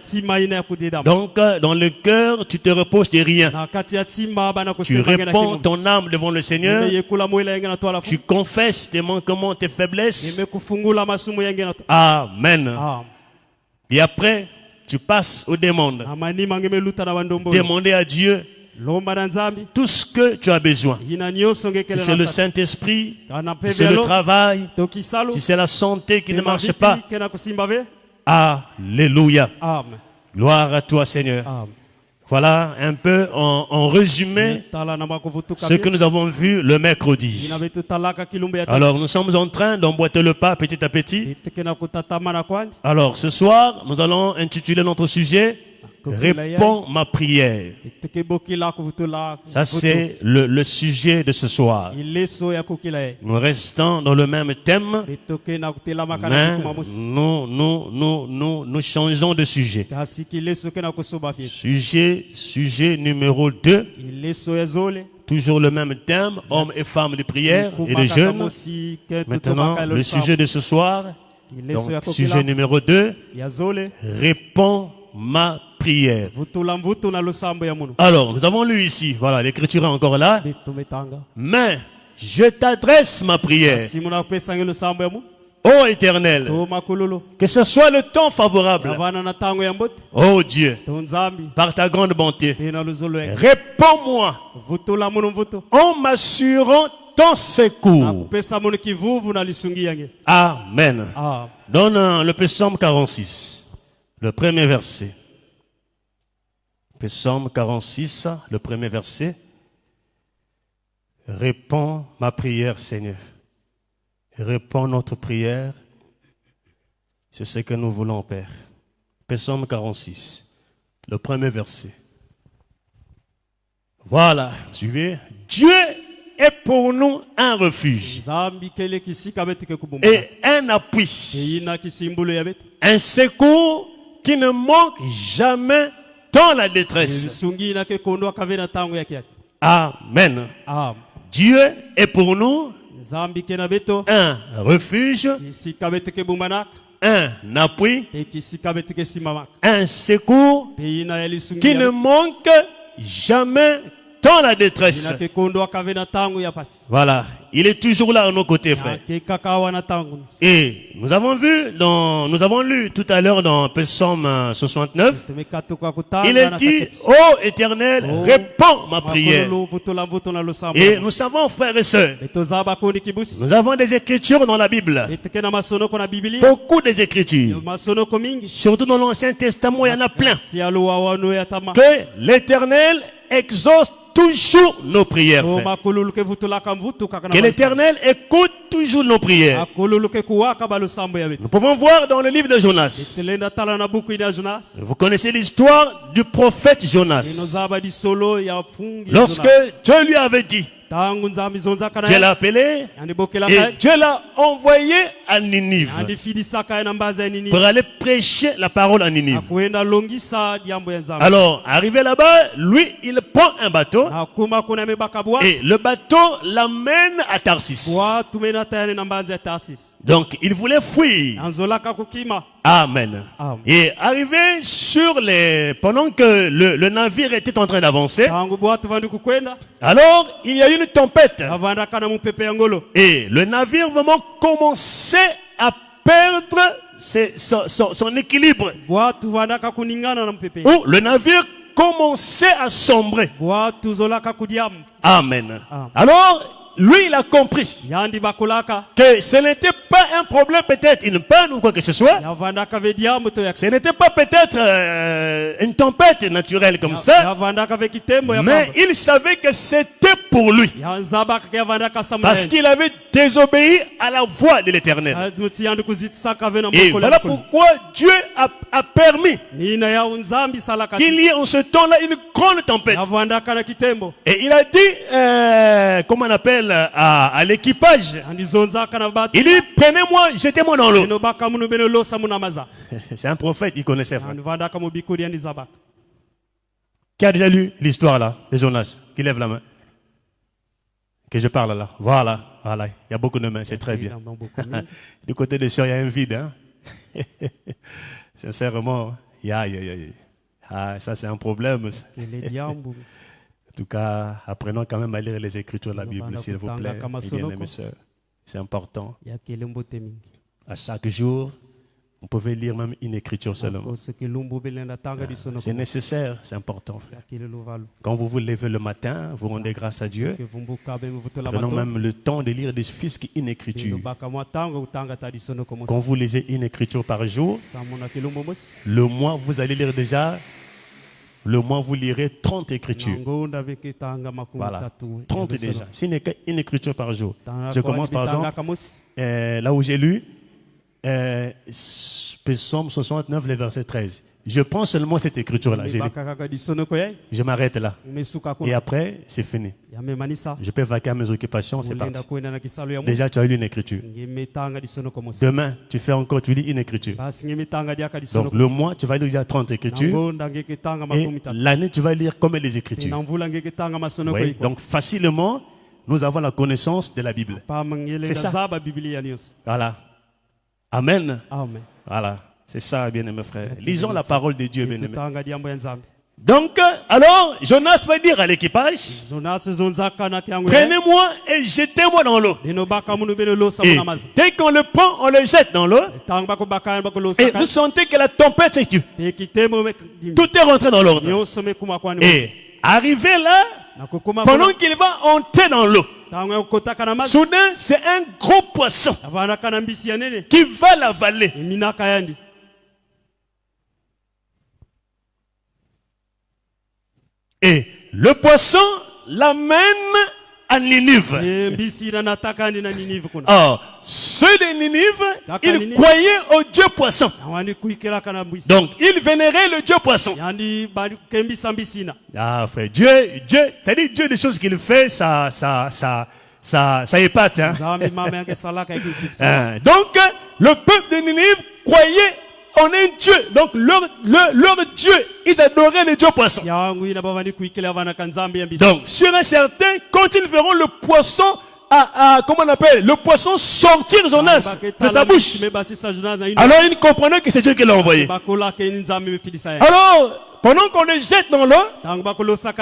C: Donc, dans le cœur, tu te reposes de rien. Tu répands ton âme devant le Seigneur. Tu confesses tes manquements, tes faiblesses. Amen. Et après, tu passes aux demandes. Demander à Dieu tout ce que tu as besoin. Si c'est le Saint-Esprit, si c'est le travail, si c'est la santé qui ne marche pas. Alléluia. Gloire à toi, Seigneur. Voilà un peu en résumé ce que nous avons vu le mercredi. Alors, nous sommes en train d'emboîter le pas petit à petit. Alors, ce soir, nous allons intituler notre sujet « Réponds ma prière ». Ça, c'est le sujet de ce soir. Nous restons dans le même thème, mais nous changeons de sujet. Sujet numéro 2. Toujours le même thème, hommes et femmes de prière et de jeûne. Maintenant, le sujet de ce soir, donc sujet numéro 2, réponds ma prière. Alors, nous avons lu ici, voilà, l'écriture est encore là. Mais je t'adresse ma prière. Ô Éternel, que ce soit le temps favorable. Ô Dieu, par ta grande bonté, réponds-moi en m'assurant ton secours. Amen. Donne le psaume 46, le premier verset. Psaume 46, le premier verset. Réponds ma prière, Seigneur. Réponds notre prière. C'est ce que nous voulons, Père. Psaume 46, le premier verset. Voilà, suivez. Dieu est pour nous un refuge et un appui, un secours qui ne manque jamais dans la détresse. Amen. Dieu est pour nous un refuge, un appui, un secours qui ne manque jamais dans la détresse. Voilà, il est toujours là à nos côtés, frère. Et nous avons lu tout à l'heure dans Psaume 69, il est dit, ô Éternel, réponds ma prière. Et nous savons, frères et sœurs, nous avons des écritures dans la Bible, beaucoup des écritures, surtout dans l'Ancien Testament, il y en a plein, que l'Éternel exauce toujours nos prières, frère. Que l'Éternel écoute toujours nos prières. Nous pouvons voir dans le livre de Jonas. Vous connaissez l'histoire du prophète Jonas. Lorsque Dieu lui avait dit, Dieu l'a appelé et Dieu l'a envoyé à Ninive pour aller prêcher la parole à Ninive. Alors, arrivé là-bas, lui, il prend un bateau et le bateau l'amène à Tarsis. Donc, il voulait fuir. Amen.
D: Amen.
C: Et arrivé sur les... Pendant que le navire était en train d'avancer,
D: tangu bwato vandu kukwenda
C: alors il y a eu une tempête.
D: avandaka na mupepe ya ngolo
C: Et le navire vraiment commençait à perdre son équilibre.
D: bwato vandaka kuningana na mupepe
C: Ou le navire commençait à sombrer.
D: bwato zolaka kudiamu
C: Amen.
D: Amen.
C: Alors, lui, il a compris
D: yandi bakulaka
C: que ce n'était pas un problème, peut-être une panne ou quoi que ce soit.
D: yavandaka vediamu to
C: Ce n'était pas peut-être une tempête naturelle comme ça.
D: yavandaka vekitembo ya
C: Mais il savait que c'était pour lui.
D: yanzabaka yavandaka
C: Parce qu'il avait désobéi à la voix de l'Éternel.
D: muti yandi kuzitsaka vena
C: Et
D: mukolo
C: voilà pourquoi Dieu a permis
D: nina ya unzambi salaka
C: qu'il y ait en ce temps-là une grande tempête.
D: yavandaka na kitembo
C: Et il a dit, comment on appelle, à l'équipage,
D: andizonzaka na bato
C: il dit, prenez-moi, jetez-moi dans l'eau.
D: eno baka munu beno losa muna maza
C: C'est un prophète, il connaissait. Frère.
D: andivandaka mubikuri andizabaka
C: Qui a déjà lu l'histoire là, de Jonas? Qui lève la main? Que je parle là. Voilà, voilà. Il y a beaucoup de mains, c'est très bien. Du côté des sœurs, il y a un vide. Hein? Sincèrement, ah, ça c'est un problème. En tout cas, apprenons quand même à lire les Écritures de la Bible, s'il vous plaît. Bien-aimés sœurs, c'est important. À chaque jour, on pouvait lire même une Écriture seulement. C'est nécessaire, c'est important, frère. Quand vous vous levez le matin, vous rendez grâce à Dieu. Prenons même le temps de lire des fisques une Écriture. Quand vous lisez une Écriture par jour, le mois, vous allez lire déjà. Le mois, vous lirez 30 écritures. Voilà, 30 déjà. Ce n'est qu'une écriture par jour. Je commence par exemple, là où j'ai lu, Psaume 69, le verset 13. Je prends seulement cette écriture-là. Je m'arrête là. Et après, c'est fini. Je peux vaquer à mes occupations, c'est parti. Déjà, tu as lu une écriture. Demain, tu fais encore, tu lis une écriture. Donc, le mois, tu vas lire déjà 30 écritures. Et l'année, tu vas lire combien les écritures. Oui, donc, facilement, nous avons la connaissance de la Bible. C'est ça. Voilà. Amen.
D: Amen.
C: Voilà. C'est ça, bien-aimés frères. Lisons la parole de Dieu, bien-aimés.
D: Prenez-moi
C: Donc, alors, Jonas va dire à l'équipage, prenez-moi et jetez-moi dans l'eau. Et dès qu'on le prend, on le jette dans l'eau. Et vous sentez que la tempête s'est tue. Tout est rentré dans l'ordre. Et arrivé là, pendant qu'il va entrer dans l'eau, soudain, c'est un gros poisson qui va l'avaler. Et le poisson l'amène à Ninive. Or, ceux de Ninive, ils croyaient au Dieu poisson. Donc, ils vénéraient le Dieu poisson. Ah, frère, Dieu, c'est-à-dire Dieu, des choses qu'il fait, ça épate. Hein? Donc, le peuple de Ninive croyait en un Dieu. Donc, leur Dieu, ils adoraient le Dieu poisson. Donc, sur un certain, quand ils verront le poisson, comment on appelle, le poisson sortir Jonas de sa bouche, alors ils comprenaient que c'est Dieu qui l'a envoyé. Alors, pendant qu'on le jette dans l'eau,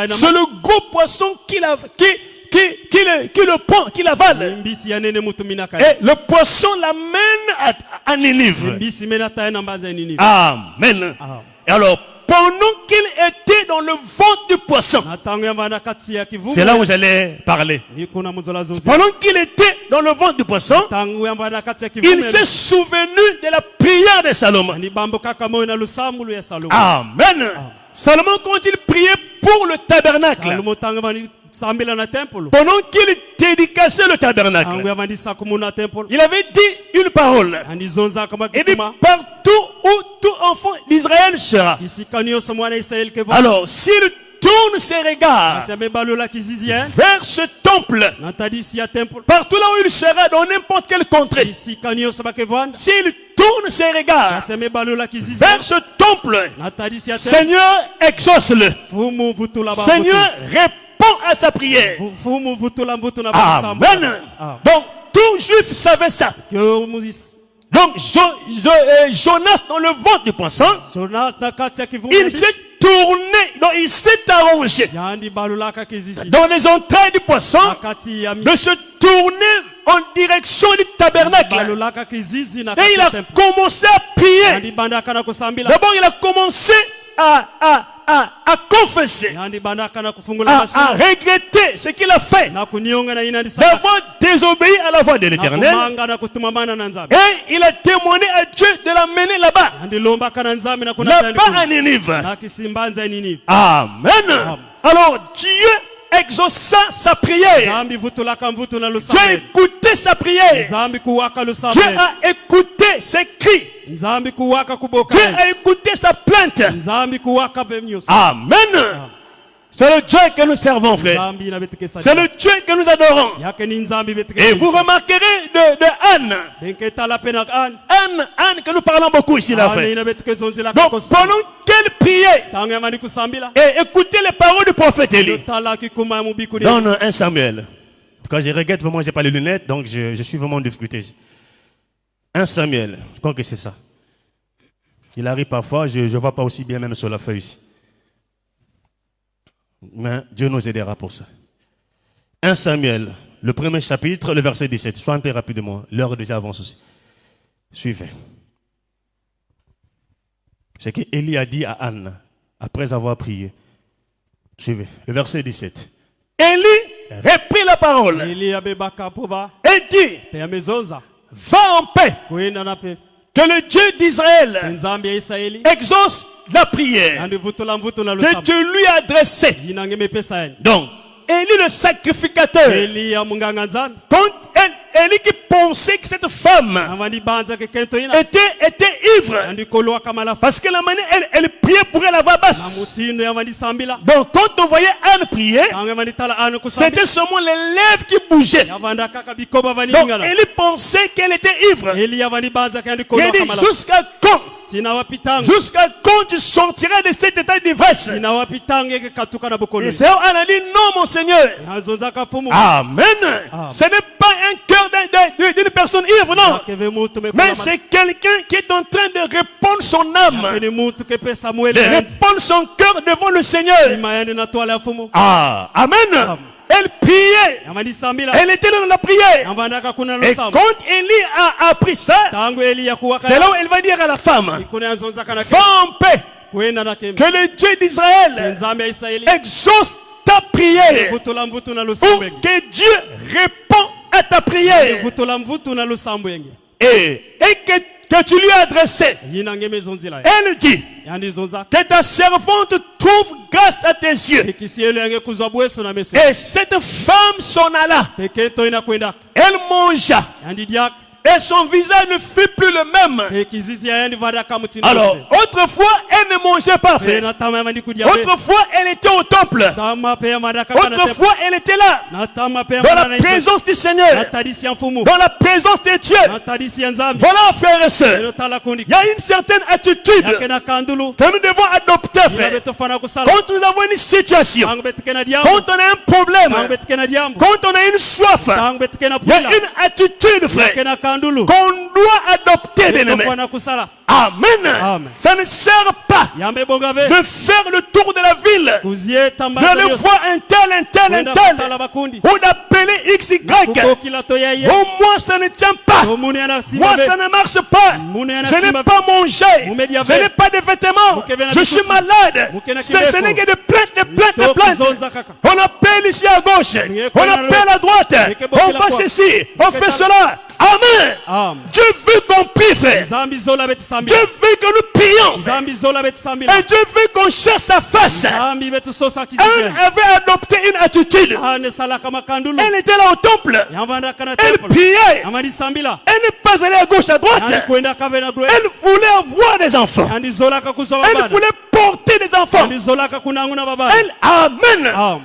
C: c'est le gros poisson qui le prend, qui l'avale. Et le poisson l'amène à Ninive. Amen. Et alors, pendant qu'il était dans le ventre du poisson, c'est là où j'allais parler. Pendant qu'il était dans le ventre du poisson, il s'est souvenu de la prière de Salomon. Amen. Salomon, quand il priait pour le tabernacle, pendant qu'il dédicaçait le tabernacle, il avait dit une parole. Il dit, partout où tout enfant d'Israël sera. Alors, s'il tourne ses regards vers ce temple, partout là où il sera, dans n'importe quelle contrée, s'il tourne ses regards vers ce temple, Seigneur, exauce-le. Seigneur, réponds à sa prière. Amen. Donc, tout juif savait ça. Donc Jonas dans le ventre du poisson,
D: Jonas na kati ya kivume
C: il s'est tourné, donc il s'est arrangé
D: yandi balulaka kizizi
C: dans les entrailles du poisson,
D: na kati ya
C: de se tourner en direction du tabernacle.
D: balulaka kizizi na
C: Et
D: kati
C: il
D: ya
C: a
D: temple
C: commencé à prier.
D: yandi bandaka na kusambila
C: D'abord, il a commencé à confesser,
D: yandi bandaka na kufungula
C: à
D: maso
C: regretter ce qu'il a fait,
D: na kunionga na ina disaka
C: d'avoir désobéi à la voix de
D: na
C: l'Éternel.
D: kumanga na kutumamana na nzambe
C: Et il a témoigné à Dieu de l'amener là-bas,
D: yandi lomba kana nzambe na kuna
C: là-bas à Ninive.
D: na kisimbanza nini
C: Amen. Alors Dieu exauça sa prière.
D: nzambi vutulaka mvutu na
C: Dieu a
D: lusambe
C: écouté sa prière.
D: nzambi kuwaka
C: Dieu
D: lusambe
C: a écouté ses cris.
D: nzambi kuwaka kuboka
C: Dieu a écouté sa plainte.
D: nzambi kuwaka bemnyuso
C: Amen. C'est le Dieu que nous servons, frère.
D: nzambi na betekesa
C: C'est le Dieu que nous adorons.
D: yake ni nzambi
C: Et
D: betekesa
C: vous remarquerez de Anne.
D: benketala pena an
C: Anne que nous parlons beaucoup ici, là,
D: ane
C: frère.
D: ina betekezo nzila
C: Donc,
D: kakosa
C: pendant qu'elle priait
D: tange mani kusambila
C: et écoutez les paroles du prophète Élie.
D: tala kikuma mubiku
C: Dans 1 Samuel. En tout cas, je regrette vraiment, j'ai pas les lunettes, donc je suis vraiment difficulté. 1 Samuel, je crois que c'est ça. Il arrive parfois, je ne vois pas aussi bien même sur la feuille ici. Mais Dieu nous aidera pour ça. 1 Samuel, le premier chapitre, le verset 17. Sois un peu rapidement, l'heure déjà avance aussi. Suivez. C'est que Élie a dit à Anne, après avoir prié. Suivez, le verset 17. Élie reprit la parole
D: ili abebaka pova
C: et dit,
D: pe amezonza
C: va en paix,
D: kuenda na pe
C: que le Dieu d'Israël
D: nzambi ya Israeli
C: exauce la prière
D: andi vutula mvutu na
C: que
D: lusambe
C: Dieu lui a adressée.
D: yinange mepesa yani
C: Donc, Élie le sacrificateur,
D: eli ya munganga nzambi
C: quand Élie qui pensait que cette femme
D: avandi banza ke kento ina
C: était ivre,
D: andi kolwa kama la
C: parce que la manière elle priait pour elle à voix
D: na
C: basse.
D: mutindo yavandi sambila
C: Donc, quand on voyait Anne prier,
D: tange mani tala anu kusambila
C: c'était seulement les lèvres qui bougeaient.
D: yavanda kaka bikoba vani
C: Donc,
D: ngala
C: Élie pensait qu'elle était ivre.
D: eli yavandi banza ke andi
C: Il
D: kolwa
C: dit,
D: kama la
C: jusqu'à quand?
D: tina wapitange
C: Jusqu'à quand tu sortiras de cet état d'ivresse?
D: tina wapitange ke katuka na
C: Et
D: bokolo
C: c'est où Anne a dit, non, mon Seigneur.
D: azonza ka fumu
C: Amen. Ce n'est pas un cœur d'une personne ivre, non.
D: keve mutu me
C: Mais c'est quelqu'un qui est en train de répondre son âme,
D: ni mutu ke pesa
C: de
D: mwele
C: répondre son cœur devant le Seigneur.
D: mayende na toile ya fumu
C: Amen. Elle priait.
D: yavandi sambila
C: Elle était dans la prière.
D: yavanda ka kuna
C: Et
D: lusambe
C: quand Élie a appris ça,
D: tangu eli ya kuwaka
C: c'est là où elle va dire à la femme,
D: kuna azonza kana
C: va en paix,
D: kuenda na kembe
C: que le Dieu d'Israël
D: nzambi ya Israeli
C: exauce ta prière,
D: vutula mvutu na
C: ou
D: lusambe
C: que Dieu répond à ta prière
D: vutula mvutu na lusambe yenge
C: et que tu lui as adressé.
D: yinange mezonzila
C: Elle dit
D: yandi zonza
C: que ta servante trouve grâce à tes yeux.
D: ikisielo yange kuzwa bweso na meso
C: Et cette femme s'en alla.
D: peketo ina kwenda
C: Elle mangea
D: yandi diak
C: et son visage ne fut plus le même.
D: pekizizi yandi vada kamutindo
C: Alors, autrefois, elle ne mangeait pas, frère.
D: na tama yandi kudia pe
C: Autrefois, elle était au temple.
D: tama pe yamada kana
C: Autrefois, elle était là,
D: na tama pe
C: dans
D: yamada
C: la
D: na
C: présence du
D: na
C: Seigneur,
D: tadisi ya mfumu
C: dans la présence de Dieu.
D: na tadisi ya nzambi
C: Voilà, frères et sœurs,
D: eno tala kundi
C: il y a une certaine attitude
D: yake na kandulu
C: que nous devons adopter,
D: ina
C: frère.
D: beto fana kusala
C: Quand nous avons une situation,
D: tangu betike na diambo
C: quand on a un
D: tangu
C: problème,
D: betike na diambo
C: quand on a une soif,
D: tangu betike na
C: il y a
D: pula
C: une attitude, frère,
D: yake na kandulu
C: qu'on doit adopter, bien
D: beto
C: aimé.
D: fana kusala
C: Amen.
D: Amen.
C: Ça ne sert pas
D: yambe bonga
C: de faire le tour de la ville,
D: kuzie tamba
C: d'aller voir un tel,
D: tala bakundi
C: ou d'appeler XY.
D: kukokila to yeye
C: Au moins, ça ne tient pas.
D: omuni ana
C: Moi,
D: simba
C: ça ne marche pas. Je n'ai pas mangé. Je n'ai pas de vêtements. Je suis malade. Ce n'est que des plaintes, des plaintes, des plaintes.
D: zonza kaka
C: On appelle ici à gauche. On appelle à droite. On fait ceci. On fait cela. Amen.
D: Amen.
C: Dieu veut qu'on prie, frère.
D: zambi zola betu sambi
C: Dieu veut que nous prions.
D: zambi zola betu sambi
C: Et Dieu veut qu'on cherche sa face.
D: zambi betu sosa
C: Elle
D: kizigeni
C: avait adopté une attitude.
D: ane sala kama kandulu
C: Elle était là au temple.
D: yamvanda kana
C: Elle
D: temple
C: priait.
D: amadi sambila
C: Elle n'est pas allée à gauche, à
D: yandi
C: droite.
D: kwenda kave na gwe
C: Elle voulait avoir des enfants.
D: yandi zola kakuzwa
C: Elle
D: babana
C: voulait porter des enfants.
D: yandi zola kakunanguna babana
C: Elle, amen.
D: Amen.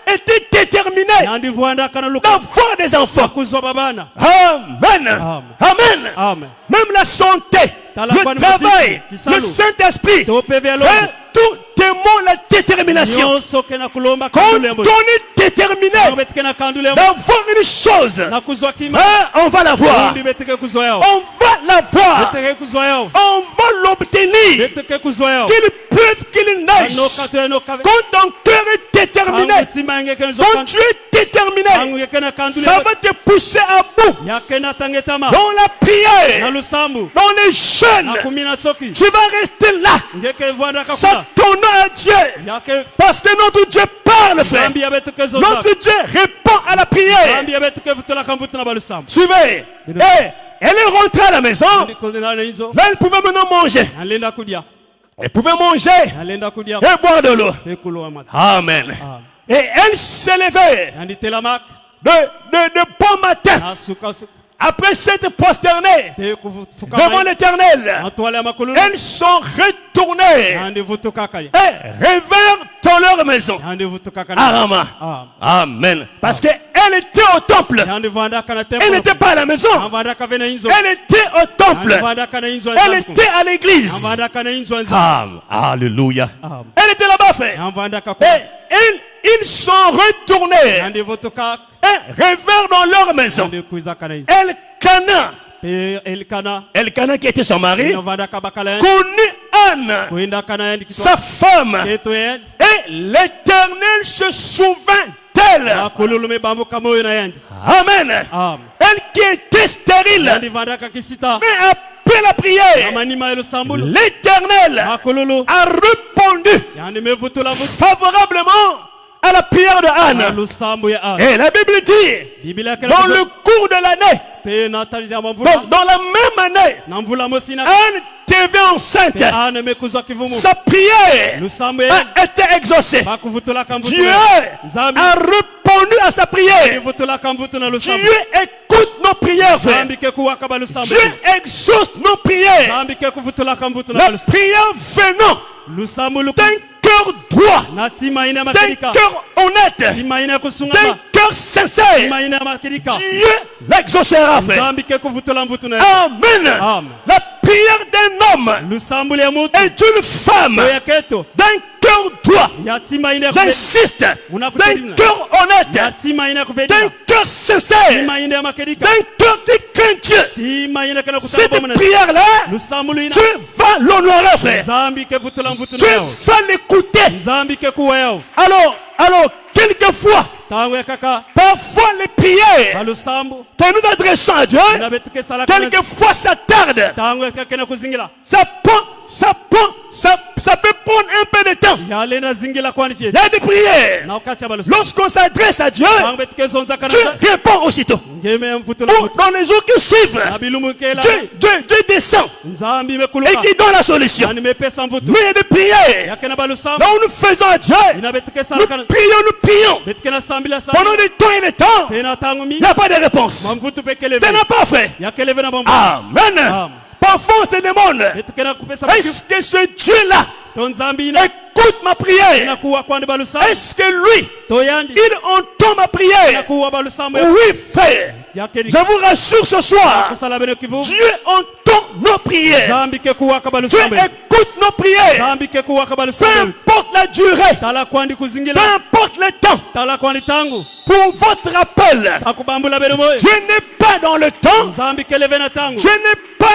C: Elle était déterminée
D: yandi vwanda kana luka
C: d'avoir des enfants.
D: kuzwa babana
C: Amen.
D: Amen.
C: Amen.
D: amen
C: Même la santé, le travail, le Saint-Esprit,
D: tope velo
C: hein, tout démon la détermination.
D: nyonso kena kulomba
C: Quand
D: kandule
C: on
D: mbo
C: est déterminé
D: betike na kandule mbo
C: d'avoir une chose,
D: na kuzwa kima
C: on va l'avoir.
D: ndi betike kuzwa yao
C: On va l'avoir.
D: betike kuzwa yao
C: On va l'obtenir.
D: betike kuzwa yao
C: Qu'il pleuve, qu'il neige.
D: anoka to enoka
C: Quand ton cœur est déterminé,
D: tima ngeke nzo
C: quand tu es déterminé,
D: angu kena kandule
C: ça va te pousser à bout.
D: yakena tangetama
C: Dans la
D: na
C: prière,
D: lusambu
C: dans les jeûnes,
D: na kumina tsoki
C: tu vas rester là,
D: ngeke vwanda kakuna
C: s'attendant à Dieu.
D: yake
C: Parce que notre Dieu parle, frère.
D: zambi ya betike zo
C: Notre Dieu répond à la prière.
D: zambi ya betike vutula kamvutu na balusambu
C: Suivez. Et elle est rentrée à la maison.
D: ndikona nzo
C: Là, elle pouvait maintenant manger.
D: alenda kudia
C: Elle pouvait manger
D: alenda kudia
C: et boire de l'eau.
D: pekulo mata
C: Amen. Et elle s'est levée
D: anditela mak
C: de bon matin.
D: asuka
C: Après s'être prosternée
D: pe kufuka
C: devant l'Éternel,
D: atwala makululu
C: elles sont retournées
D: andi vutuka kali
C: et revinrent dans leur maison.
D: andi vutuka kali
C: À Rama. Amen. Parce qu'elle était au temple.
D: andi vanda kana
C: Elle
D: temple
C: n'était pas à la maison.
D: vanda kavena inzo
C: Elle était au temple.
D: vanda kana inzo
C: Elle était à l'église.
D: vanda kana inzo nza
C: Alléluia. Elle était là-bas, frère.
D: vanda
C: Et
D: kakuna
C: ils sont retournés
D: andi vutuka
C: et revinrent dans leur maison.
D: andi kuiza kana inzo
C: Elkana,
D: pe elkana
C: Elkana qui était son mari,
D: vanda kabakala
C: connut Anne,
D: kuinda kana andi kitwa
C: sa femme,
D: keto yend
C: et l'Éternel se souvint d'elle.
D: akululu me bambu kamoyo na yend
C: Amen. Elle qui était stérile,
D: andi vanda kakisita
C: mais après la prière,
D: amanima elo sambulu
C: l'Éternel
D: akululu
C: a répondu
D: yani me vutula
C: favorablement à la prière de Anne.
D: lusambu ya a
C: Et la Bible dit,
D: biblia
C: dans
D: kana
C: le cours de l'année,
D: pe na talizia mvula
C: donc dans la même année,
D: na mvula mosina
C: Anne devient enceinte.
D: pe ana mekuzwa kivumu
C: Sa prière
D: lusambu ya
C: a été exaucée.
D: bakuvutula kamvutu
C: Dieu
D: nzambi
C: a répondu à sa prière.
D: vutula kamvutu na lusambu
C: Dieu écoute nos prières, frère.
D: nzambi ke kuwaka ba lusambu
C: Dieu exauce nos prières.
D: nzambi ke kuvutula kamvutu na
C: La
D: lusambu
C: prière venant
D: lusambu
C: d'un
D: lukus
C: cœur droit,
D: na tima ina
C: d'un
D: makirika
C: cœur honnête,
D: tima ina
C: d'un
D: kusungama
C: cœur sincère.
D: tima ina makirika
C: Dieu l'exaucera, frère.
D: nzambi ke kuvutula mvutu na
C: Amen.
D: Amen.
C: La prière d'un homme
D: lusambu ya mutu
C: et d'une femme,
D: ya keto
C: d'un cœur droit,
D: ya tima ina
C: j'insiste, d'un cœur
D: ya
C: honnête,
D: tima ina
C: d'un
D: kupedina
C: cœur sincère,
D: tima ina makirika
C: d'un cœur qui craint Dieu.
D: tima ina kana
C: Cette
D: kutaba mona
C: prière-là,
D: lusambu ina
C: tu vas l'honorer, frère.
D: nzambi ke vutula mvutu
C: Tu
D: na yao
C: vas l'écouter.
D: nzambi ke kuwa yao
C: Alors, quelquefois,
D: tangu ya kaka
C: parfois les prières
D: balusambu
C: que nous adressons à Dieu,
D: na betuke sala kana
C: quelquefois ça tarde.
D: tangu ya kaka na kuzingira
C: Ça peut prendre un peu de temps.
D: yale na zingila kwani fie
C: Il y a des prières.
D: na ukati ya balusambu
C: Lorsqu'on s'adresse à Dieu,
D: tangu betuke zonza kana
C: Dieu répond aussitôt.
D: ngeme mvutula
C: Ou
D: mvutu
C: dans les jours qui suivent,
D: na bilumu kela
C: Dieu descend
D: nzambi
C: et
D: mekuluka
C: qui donne la solution.
D: ani mepesa mvutu
C: Mais il y a des prières.
D: yake na balusambu
C: Là où nous faisons à Dieu,
D: ina betuke
C: nous
D: sala kana
C: prions.
D: betuke na sambila sala
C: Pendant des temps et des temps,
D: pena tangu mi
C: il n'y a pas de réponse.
D: mamvutu pekele
C: Tu n'as pas fait.
D: yakeleve na bambu
C: Amen. Parfois on se demande,
D: betuke na kupesa
C: est-ce que ce Dieu-là
D: to nzambi ina
C: écoute ma prière?
D: ina kuwa kwani balusambu
C: Est-ce que lui,
D: to yandi
C: il entend ma
D: ina
C: prière?
D: kuwa balusambu
C: Oui, frère.
D: yake
C: Je vous rassure ce soir,
D: kusala bene kivu
C: Dieu entend nos prières.
D: nzambi ke kuwa
C: Dieu
D: kabalusambu
C: écoute nos prières.
D: nzambi ke kuwa
C: Peu
D: kabalusambu
C: importe la durée,
D: tala kwandi
C: peu
D: kuzingila
C: importe le temps.
D: tala kwandi tangu
C: Pour votre rappel,
D: akubambula bene moyo
C: Dieu n'est pas dans le temps.
D: nzambi keleve na tangu
C: Dieu n'est pas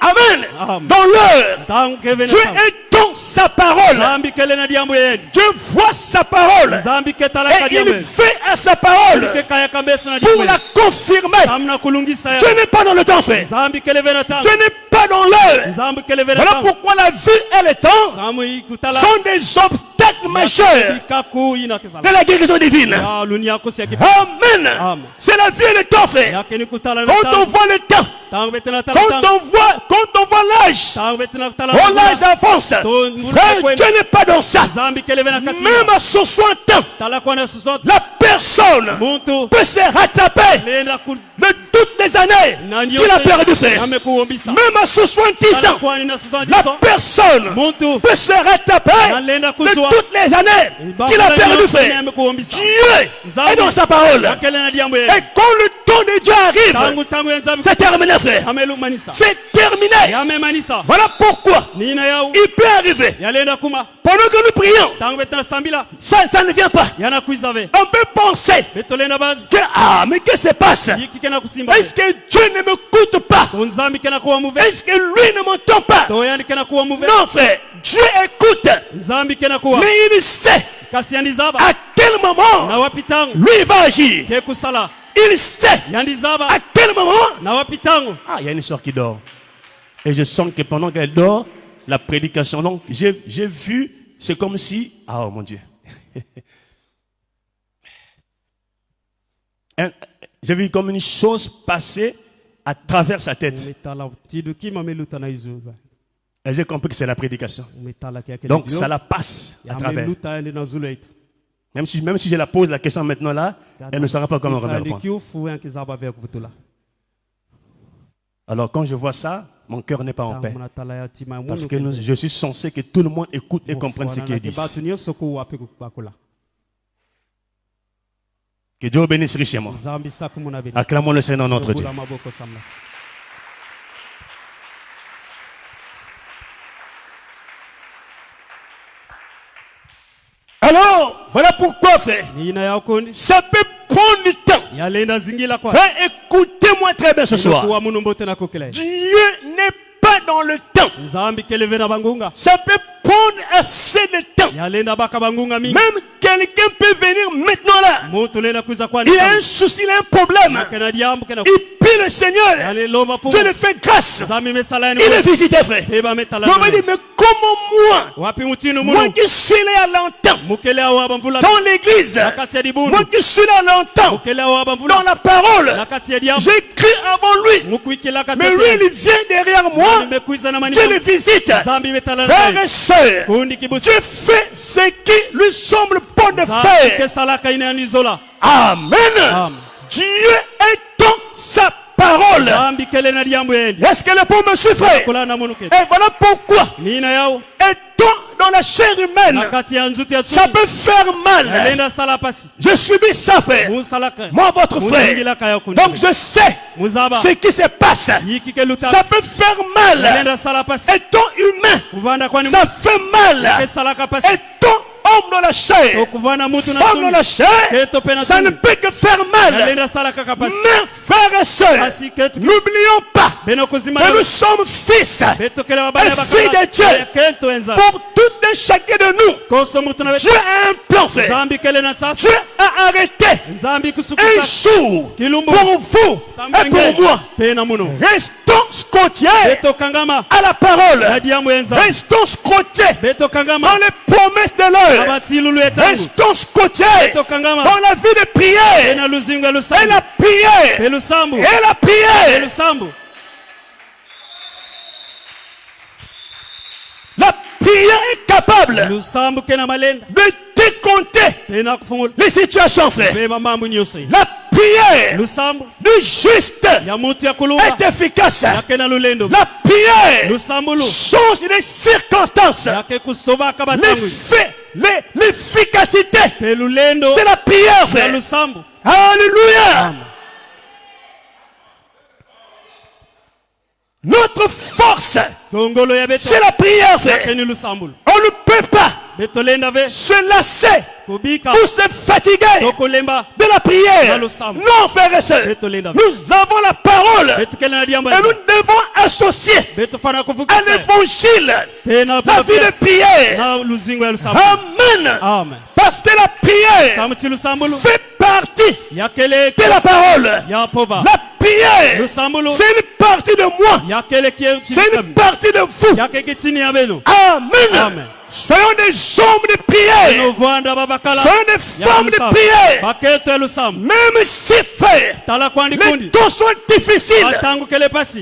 C: Amen,
D: Amen.
C: dans l'heure.
D: tangu keve na
C: Dieu
D: tangu
C: est dans sa parole.
D: nzambi kele na diambo yendi
C: Dieu voit sa parole.
D: nzambi ke tala
C: Et
D: ka
C: il
D: diambo
C: fait à sa parole
D: ke kaya kambeso na
C: pour
D: diambo
C: la confirmer.
D: amna kulungisa ya
C: Dieu n'est pas dans le temps, frère.
D: nzambi keleve na tangu
C: Dieu n'est pas dans l'heure.
D: nzambi keleve na
C: Voilà
D: tangu
C: pourquoi la vie et le temps
D: zamu ikutala
C: sont des obstacles majeurs
D: kaku ina kesala
C: de la guérison divine.
D: ya lunia kosi ya kipi
C: Amen.
D: Amen.
C: C'est la vie et le temps, frère.
D: yake ni kutala na
C: Quand on
D: tangu
C: voit le temps,
D: tangu betena tala
C: quand
D: tangu
C: on voit l'âge,
D: tangu betena tala
C: oh l'âge d'avance, frère, Dieu n'est pas dans ça.
D: nzambi keleve na kati
C: Même à 60 ans,
D: tala kwa na susot
C: la personne
D: muntu
C: peut se rattraper
D: lenda ku
C: de toutes les années
D: nanyo
C: qu'il a perdu, frère.
D: amekuombisa
C: Même à 70
D: tala
C: ans,
D: Kwa nina 70
C: la
D: ans.
C: personne
D: Muntu.
C: peut se rattraper
D: Nalenda
C: de
D: kuzwa.
C: toutes les années qu'il a perdu, frère. Dieu est dans sa parole.
D: Yakele na diambo
C: Et
D: ye.
C: quand le temps de Dieu arrive,
D: Tangu ya nzambi.
C: c'est terminé, frère.
D: Amelu manisa.
C: C'est terminé.
D: Yame manisa.
C: Voilà pourquoi
D: Nina yao.
C: il peut arriver,
D: Yalenda kuma.
C: pendant que nous prions,
D: Tangu betana sambila.
C: ça ne vient pas.
D: Yana kuizave.
C: On peut penser
D: Betolenda bazi.
C: que, mais qu'est-ce qui se passe?
D: Yiki kena kusimba.
C: Est-ce que Dieu ne m'écoute pas?
D: Nzambi kena kuwa muve.
C: Est-ce que lui ne m'entend pas?
D: Toyani kena kuwa muve.
C: Non, frère. Dieu écoute.
D: Nzambi kena kuwa.
C: Mais il sait
D: Kasi yandizaba.
C: à quel
D: Na
C: moment
D: wapitangu.
C: lui va agir.
D: Ke kusala.
C: Il sait
D: Yandizaba.
C: à quel moment.
D: Na wapitangu.
C: Ah, il y a une soeur qui dort. Et je sens que pendant qu'elle dort, la prédication, donc j'ai vu, c'est comme si, oh mon Dieu. J'ai vu comme une chose passer à travers sa tête. Et j'ai compris que c'est la prédication. Donc ça la passe à travers. Même si je la pose la question maintenant là, elle ne saura pas comment répondre. Alors quand je vois ça, mon cœur n'est pas en paix. Parce que je suis censé que tout le monde écoute et comprenne ce qu'il dit. Que Dieu bénisse richement. Acclamons le Seigneur notre Dieu. Alors, voilà pourquoi, frère, ça peut prendre du temps. Frère, écoutez-moi très bien ce soir. Dieu n'est pas dans le temps. Ça peut prendre assez de temps. Même quelqu'un peut venir maintenant là. Il a un souci, il a un problème. Il prie le Seigneur. Dieu le fait grâce. Il est visité, frère. On va dire, mais comment moi qui suis là à longtemps, dans l'église, moi qui suis là longtemps, dans la parole, j'écris avant lui. Mais lui, il vient derrière moi. Dieu le visite. Frères et sœurs, Dieu fait ce qui lui semble bon de faire. Amen. Dieu est dans sa parole. Est-ce que le peut me suivre? Et voilà pourquoi, étant dans la chair humaine, ça peut faire mal. Je subis ça, frère. Moi, votre frère. Donc je sais ce qui se passe. Ça peut faire mal. Étant humain, ça fait mal. Étant homme dans la chair, femme dans la chair, ça ne peut que faire mal. Mais frères et sœurs, n'oublions pas que nous sommes fils et filles de Dieu. Pour tout et chacun de nous, Dieu a un plan, frère. Dieu a arrêté un jour pour vous et pour moi. Restons scotchés à la parole. Restons scotchés dans les promesses de l'heure. Restons scotchés dans la vie de prière. Et la prière. Et la prière. La prière est capable de décompter les situations, frère. La prière du juste est efficace. La prière change les circonstances. L'efficacité de la prière, frère. Alléluia. Notre force, c'est la prière, frère. On ne peut pas se lasser ou se fatiguer de la prière. Non, frères et sœurs, nous avons la parole et nous devons associer à l'évangile la vie de prière. Amen. Parce que la prière fait partie de la parole. La prière, c'est une partie de moi. C'est une partie de vous. Amen. Soyons des hommes de prière. Soyons des femmes de prière. Même si, frère, les temps sont difficiles,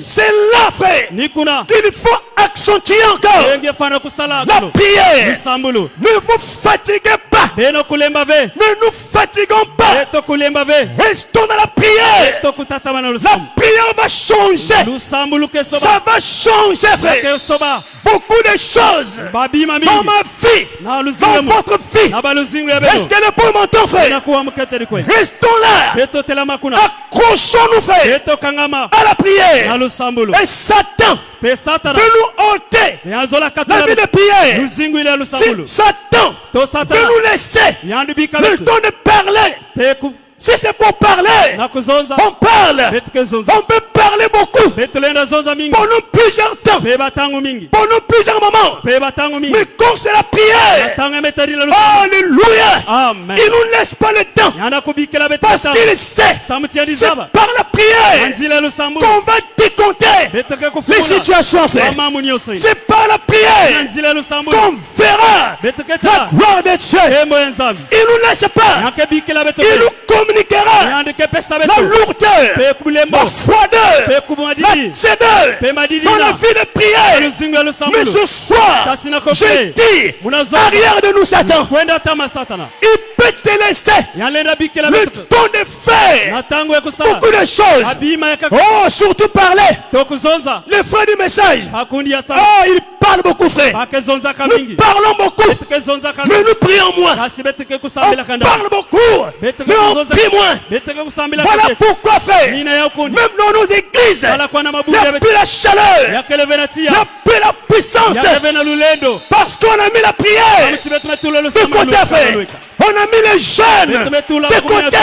C: c'est là, frère, qu'il faut accentuer encore
D: engefana kusala
C: la
D: agalo
C: prière.
D: lusambulu
C: Ne vous fatiguez pas.
D: beno kulemba ve
C: Ne nous fatiguons pas.
D: eto kulemba ve
C: Restons dans la prière.
D: eto kutatamana
C: La
D: lusambu
C: prière va changer.
D: lusambulu kesoba
C: Ça va changer, frère.
D: kesoba
C: Beaucoup de choses
D: babima
C: dans
D: mingi
C: ma vie,
D: na
C: dans
D: luzingu
C: votre vie.
D: na baluzingu ya
C: Est-ce
D: beno
C: que le bon m'entend, frère?
D: na kuwa mukete likwe
C: Restons là.
D: eto telama kuna
C: Accrochons-nous, frère,
D: eto kangama
C: à la
D: na
C: prière.
D: lusambulu
C: Et Satan
D: pe satana
C: veut nous ôter
D: yanzola
C: la
D: katala
C: vie de prière.
D: luzingu ile ya
C: Si
D: lusambulu
C: Satan
D: to
C: veut
D: satana
C: nous laisser
D: yandibika
C: le
D: betu
C: temps de parler,
D: pe ku
C: si c'est pour parler,
D: na kuzonza
C: on parle.
D: betu kezonza
C: On peut parler beaucoup
D: betu lenda zonza mingi
C: pendant plusieurs temps,
D: pe batangu mingi
C: pendant plusieurs moments.
D: pe batangu mingi
C: Mais quand c'est la prière,
D: batangu emetari la lusambulu
C: alléluia,
D: amen
C: il nous laisse pas le temps
D: yana kubikela betu
C: parce qu'il sait
D: samutiani
C: c'est
D: zaba
C: par la prière
D: anzila lusambulu
C: qu'on va décompter
D: betu ke
C: les
D: kufuna
C: situations, frère.
D: mama munyoso
C: C'est par la prière
D: anzila lusambulu
C: qu'on verra
D: betu
C: la
D: ketala
C: gloire de Dieu.
D: emo enzambi
C: Il nous laisse pas.
D: yanke bikela betu
C: Il nous communiquera
D: yandike pesa
C: la
D: betu
C: lourdeur,
D: pe kubulembo
C: la froideur,
D: pe kubumadidi
C: la cédeur
D: pe madidi
C: dans la
D: na
C: vie de prière.
D: luzingu ya
C: Mais
D: lusambulu
C: ce soir,
D: Kasina
C: je
D: kopre
C: dis,
D: munazo
C: arrière de nous Satan,
D: kwenda tama satana
C: il peut te laisser
D: yalenda bikela
C: le
D: betu
C: temps de faire
D: na tangu ya kusala
C: beaucoup de choses.
D: abima ya
C: Oh, surtout parler.
D: tokuzonza
C: Le frère du message,
D: hakundi ya sana
C: oh, il parle beaucoup, frère.
D: bakezonzaka
C: Nous
D: mingi
C: parlons beaucoup,
D: betukezonzaka
C: mais
D: mingi
C: nous prions moins.
D: kasi beteke
C: On
D: kusambila kanda
C: parle beaucoup, mais on prie moins.
D: beteke kusambila
C: Voilà
D: kanda
C: pourquoi, frère,
D: nina ya ukundi
C: même dans nos églises,
D: wala kwa na
C: il
D: mabudu
C: n'y
D: ya
C: a
D: betu
C: plus la chaleur,
D: yakeleve na
C: il n'y
D: tia
C: a plus la puissance,
D: yakeleve na lulendo
C: parce qu'on a mis la prière
D: amuti betu metula
C: de côté, frère. On a mis les jeunes de côté.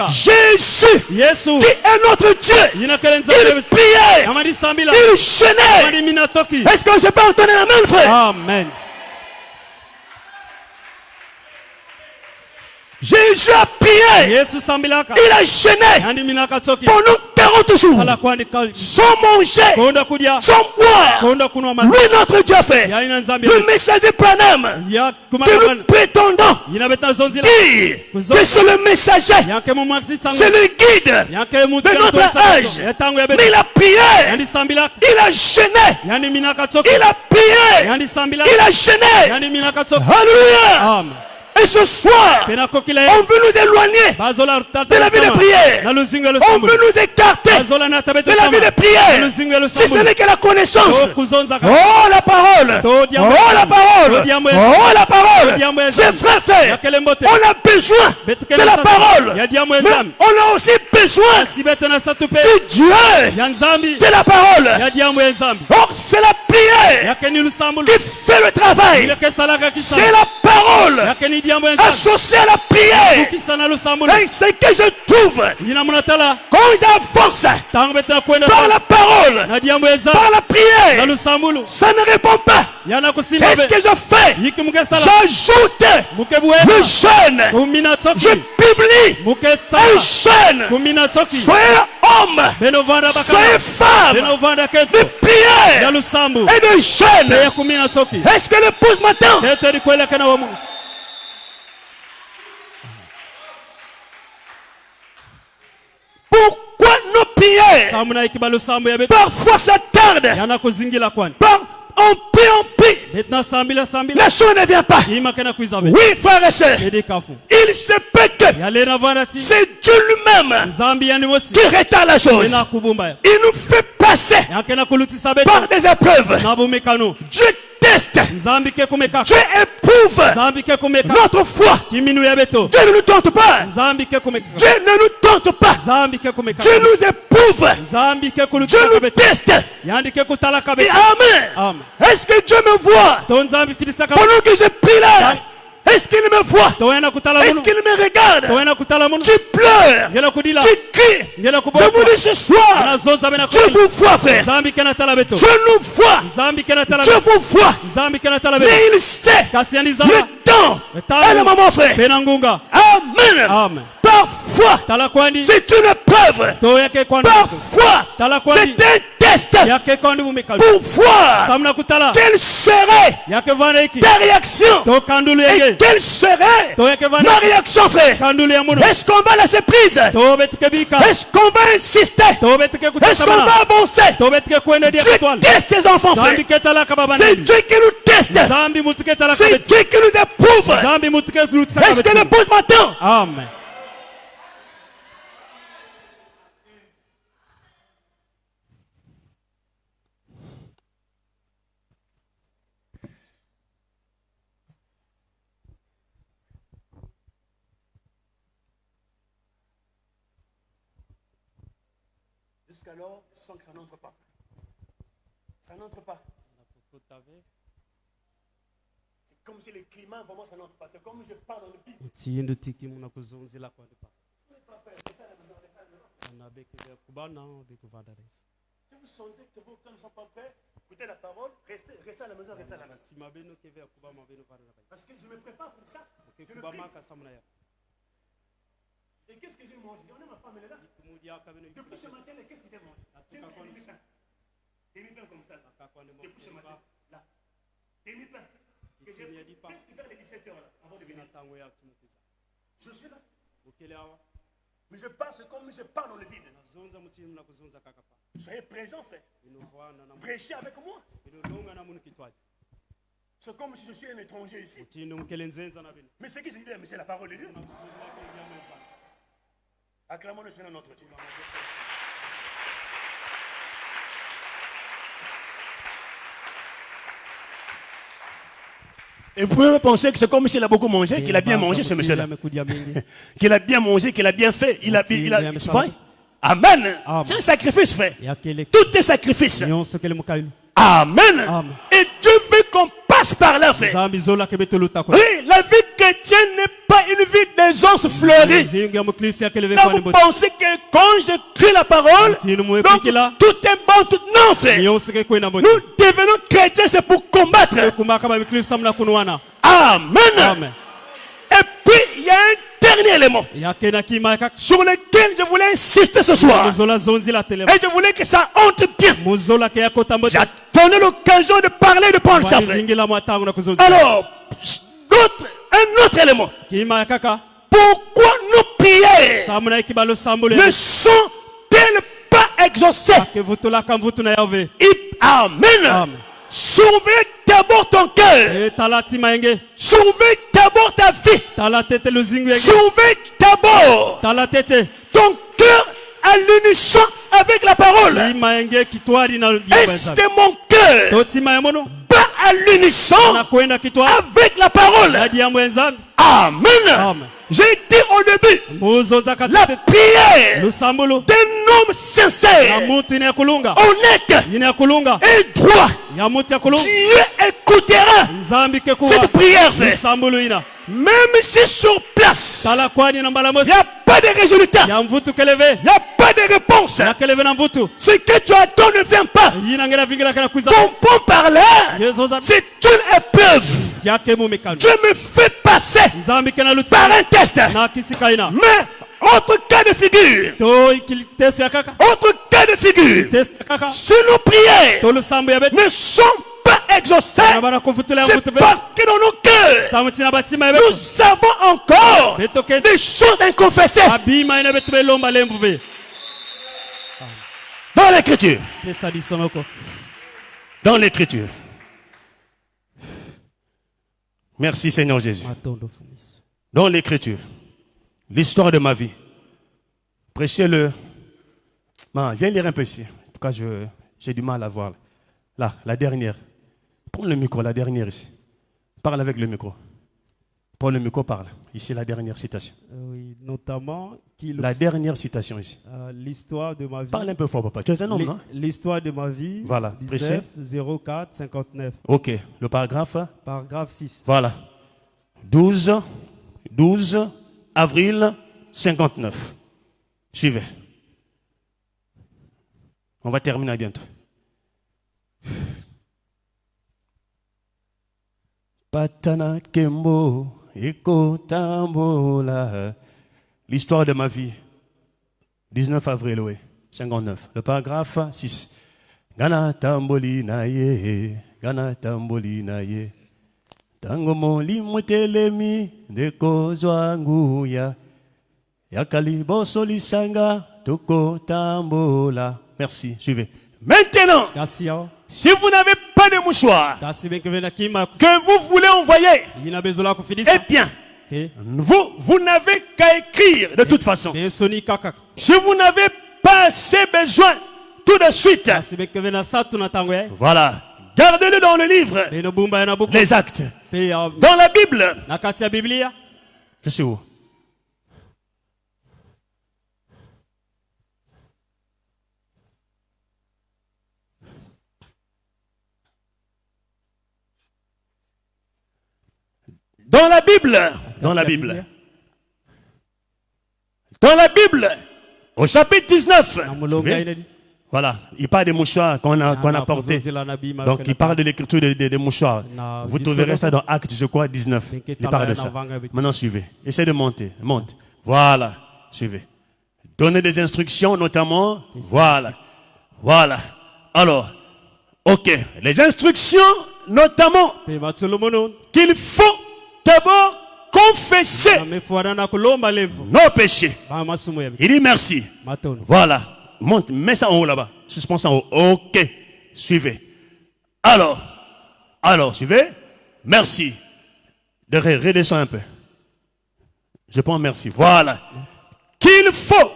C: Jésus,
D: Yesu
C: qui est notre Dieu,
D: yinakele
C: il
D: nzambe
C: priait,
D: amadi sambila
C: il jeûnait.
D: amadi minatoki
C: Est-ce que je peux entendre la main, frère?
D: amen
C: Jésus a prié,
D: Yesu sambilaka
C: il a jeûné
D: yandi minaka toki
C: pendant 40 jours,
D: kala kuandika
C: sans manger,
D: konda kudya
C: sans boire.
D: konda kunwa maji
C: Lui, notre Dieu, frère,
D: yaina nzambe
C: le messager Branham,
D: ya
C: que
D: kumana
C: nous prétendons
D: yina beta zonzila
C: dire que c'est le messager,
D: yake mu maxi
C: c'est
D: sangu
C: le guide
D: yake mu
C: de notre âge.
D: yatangu ya
C: Mais
D: beta
C: il a prié,
D: yandi sambilaka
C: il a jeûné,
D: yandi minaka toki
C: il a prié,
D: yandi sambilaka
C: il a jeûné.
D: yandi minaka toki
C: Alléluia.
D: amen
C: Et ce soir,
D: pena kokila
C: on veut nous éloigner
D: bazola
C: de la vie de prière.
D: na luzinga lo
C: On
D: sambu
C: veut nous écarter
D: bazola na tabete
C: de la vie de prière. Si ce n'est que la connaissance.
D: kuzonza
C: Oh, la parole. Oh, la parole. Oh, la parole. C'est vrai, frère. On a besoin de la parole. Mais on a aussi besoin du Dieu de la parole. Or, c'est la prière qui fait le travail. C'est la parole associée à la prière. Et ce que je trouve quand j'avance par la parole, par la prière, ça ne répond pas. Qu'est-ce que je fais? J'ajoute le jeûne. Je publie un jeûne. Soyez hommes, soyez femmes de prière et de jeûne. Est-ce que l'épouse m'attend? Pourquoi nos prières parfois ça tarde? Par on prie. La chose ne vient pas. Oui, frère et soeur. Il se peut que c'est Dieu lui-même qui retarde la chose. Il nous fait passer par des épreuves. Dieu teste. Dieu éprouve notre foi. Dieu ne nous tente pas. Dieu ne nous tente pas. Dieu nous éprouve. Dieu nous teste. Et amen. Est-ce que Dieu me voit pendant que je prie là? Est-ce qu'il me voit? Est-ce qu'il me regarde? Tu pleures, tu cries. Je vous dis ce soir, Dieu vous voit, frère. Dieu nous voit. Dieu vous voit. Mais il sait le temps et le moment, frère. Amen. Par Parfois,
D: Tala kwandi.
C: c'est une preuve.
D: To yake kwandi.
C: Parfois,
D: Tala
C: c'est
D: kwandi.
C: un test
D: Yake kwandi mumekalu.
C: pour voir
D: Samna kutala.
C: quelle serait
D: Yake vana iki.
C: ta réaction
D: To kandulu
C: et
D: yake.
C: quelle serait
D: To yake vana.
C: ma réaction, frère.
D: Kandulu ya muno.
C: Est-ce qu'on va laisser prise?
D: To betike bika.
C: Est-ce qu'on va insister?
D: To betike
C: Est-ce qu'on
D: kutamana.
C: va avancer?
D: To betike kwenda dia
C: Dieu
D: kutwala.
C: teste tes enfants, frère.
D: Zambi ketala kababa
C: C'est
D: nani.
C: Dieu qui nous teste.
D: Zambi mutuke tala
C: C'est
D: kababa.
C: Dieu qui nous éprouve.
D: Zambi mutuke lutsa
C: Est-ce que
D: kababa.
C: l'épouse m'entend?
D: Amen.
C: Jusqu'alors, je sens que ça n'entre pas. Ça n'entre pas. C'est comme si le climat, vraiment, ça n'entre pas. C'est comme si je parle dans le vide.
D: Mtindo tiki munakuzunguzila kwa ndipa. Anabeke kubana beke vandares.
C: Si vous sentez que vos cœurs ne sont pas prêts, écoutez la parole, restez à la maison, restez à la maison.
D: Timabeno keve kubama beno vandares.
C: Parce que je me prépare pour ça. Je me
D: Kubama
C: prie.
D: kasamuna ya.
C: Et qu'est-ce que j'ai mangé? On est ma femme, elle est là.
D: Kumudia kabeno.
C: Depuis ce matin, qu'est-ce que j'ai mangé? J'ai mangé demi-pain. Demi-pain comme ça. Depuis ce matin, là. Demi-pain. Qu'est-ce qu'il fait à 17h là? Avant de venir. Je suis là. Mais je passe comme je parle dans le vide. Soyez présents, frère. Prêchez avec moi. C'est comme si je suis un étranger ici. Mais ce que je dis, mais c'est la parole de Dieu. Acclamons le Seigneur notre Dieu. Et vous pouvez penser que c'est comme s'il a beaucoup mangé, qu'il a bien mangé ce monsieur-là. Qu'il a bien mangé, qu'il a bien fait. C'est vrai. Amen. C'est un sacrifice, frère. Tout est sacrifice. Amen. Et Dieu veut qu'on passe par là, frère. Oui, la vie chrétienne n'est pas une vie d'aisance fleurie. Là, vous pensez que quand je crie la parole, donc, tout est bon, tout non, frère. Nous devenons chrétiens, c'est pour combattre. Amen. Et puis, il y a un dernier élément sur lequel je voulais insister ce soir. Et je voulais que ça entre bien. J'attendais l'occasion de parler, de prendre ça, frère. Alors, un autre élément. Pourquoi nos prières ne sont-elles pas exaucées? Amen. Surveille d'abord ton cœur. Surveille d'abord ta vie. Surveille d'abord ton cœur à l'unisson avec la parole. Est-ce que mon cœur bat à l'unisson avec la parole? Amen. J'ai dit au début, la prière d'un homme sincère, honnête et droit, Dieu écoutera cette prière, frère. Même si sur place, il n'y a pas de résultat, il n'y a pas de réponse, ce que tu attends ne vient pas. Comprends par là, c'est une épreuve. Dieu me fait passer par un test. Mais autre cas de figure, si nos prières ne sont pas exaucées, c'est parce que dans nos cœurs, nous avons encore des choses inconfessées. Dans l'écriture. Dans l'écriture. Merci Seigneur Jésus. Dans l'écriture. L'histoire de ma vie. Prêchez-le. Viens lire un peu ici. En tout cas, j'ai du mal à voir. Là, la dernière. Prends le micro, la dernière ici. Parle avec le micro. Prends le micro, parle. Ici, la dernière citation.
D: Oui, notamment...
C: La dernière citation ici.
D: L'histoire de ma vie.
C: Parle un peu fort, papa. Tu es un homme, non?
D: L'histoire de ma vie.
C: Voilà.
D: 19 04 59.
C: Ok. Le paragraphe?
D: Paragraphe 6.
C: Voilà. 12 avril 59. Suivez. On va terminer bientôt. Patana Kembo, Eko Tambola, L'histoire de ma vie. 19 avril, oui. 59. Le paragraphe 6. Gana tamboli na ye. Gana tamboli na ye. Tango moli mutelemi de kozwangu ya. Yakali bosoli sanga toko tambola. Merci. Suivez. Maintenant, si vous n'avez pas de mouchoir que vous voulez envoyer, eh bien, vous n'avez qu'à écrire de toute façon. Si vous n'avez pas assez besoin, tout de suite, voilà, gardez-le dans le livre, les actes. Dans la Bible, je suis où? Dans la Bible, au chapitre 19, voilà, il parle des mouchoirs qu'on a portés. Donc il parle de l'écriture des mouchoirs. Vous trouverez ça dans Actes, je crois, 19. Il parle de ça. Maintenant, suivez. Essayez de monter. Monte. Voilà. Suivez. Donnez des instructions, notamment. Voilà. Voilà. Alors, ok. Les instructions, notamment, qu'il faut d'abord confesser nos péchés. Il dit merci. Voilà. Monte, mets ça en haut là-bas. Suspends ça en haut. Ok. Suivez. Alors, suivez. Merci. De redescendre un peu. Je prends merci. Voilà. Qu'il faut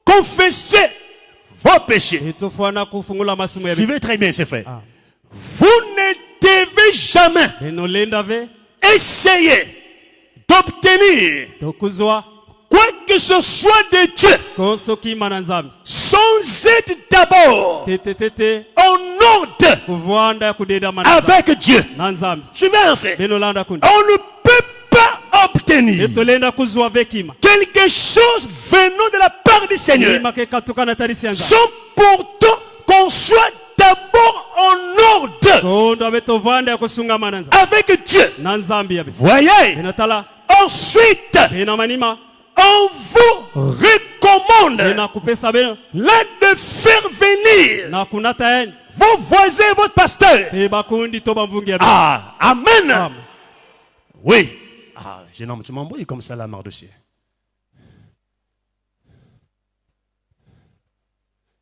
C: confesser vos péchés. Suivez très bien, c'est fait. Vous ne devez jamais essayer d'obtenir quoi que ce soit de Dieu sans être d'abord en ordre avec Dieu. Suivez un frère. On ne peut pas obtenir quelque chose venant de la part du Seigneur sans pourtant qu'on soit d'abord en ordre avec Dieu. Voyez. Ensuite, on vous recommande là de faire venir vos voisins et votre pasteur. Ah, amen. Oui. Ah, jeune homme, tu m'embrouilles comme ça, la Mardochée.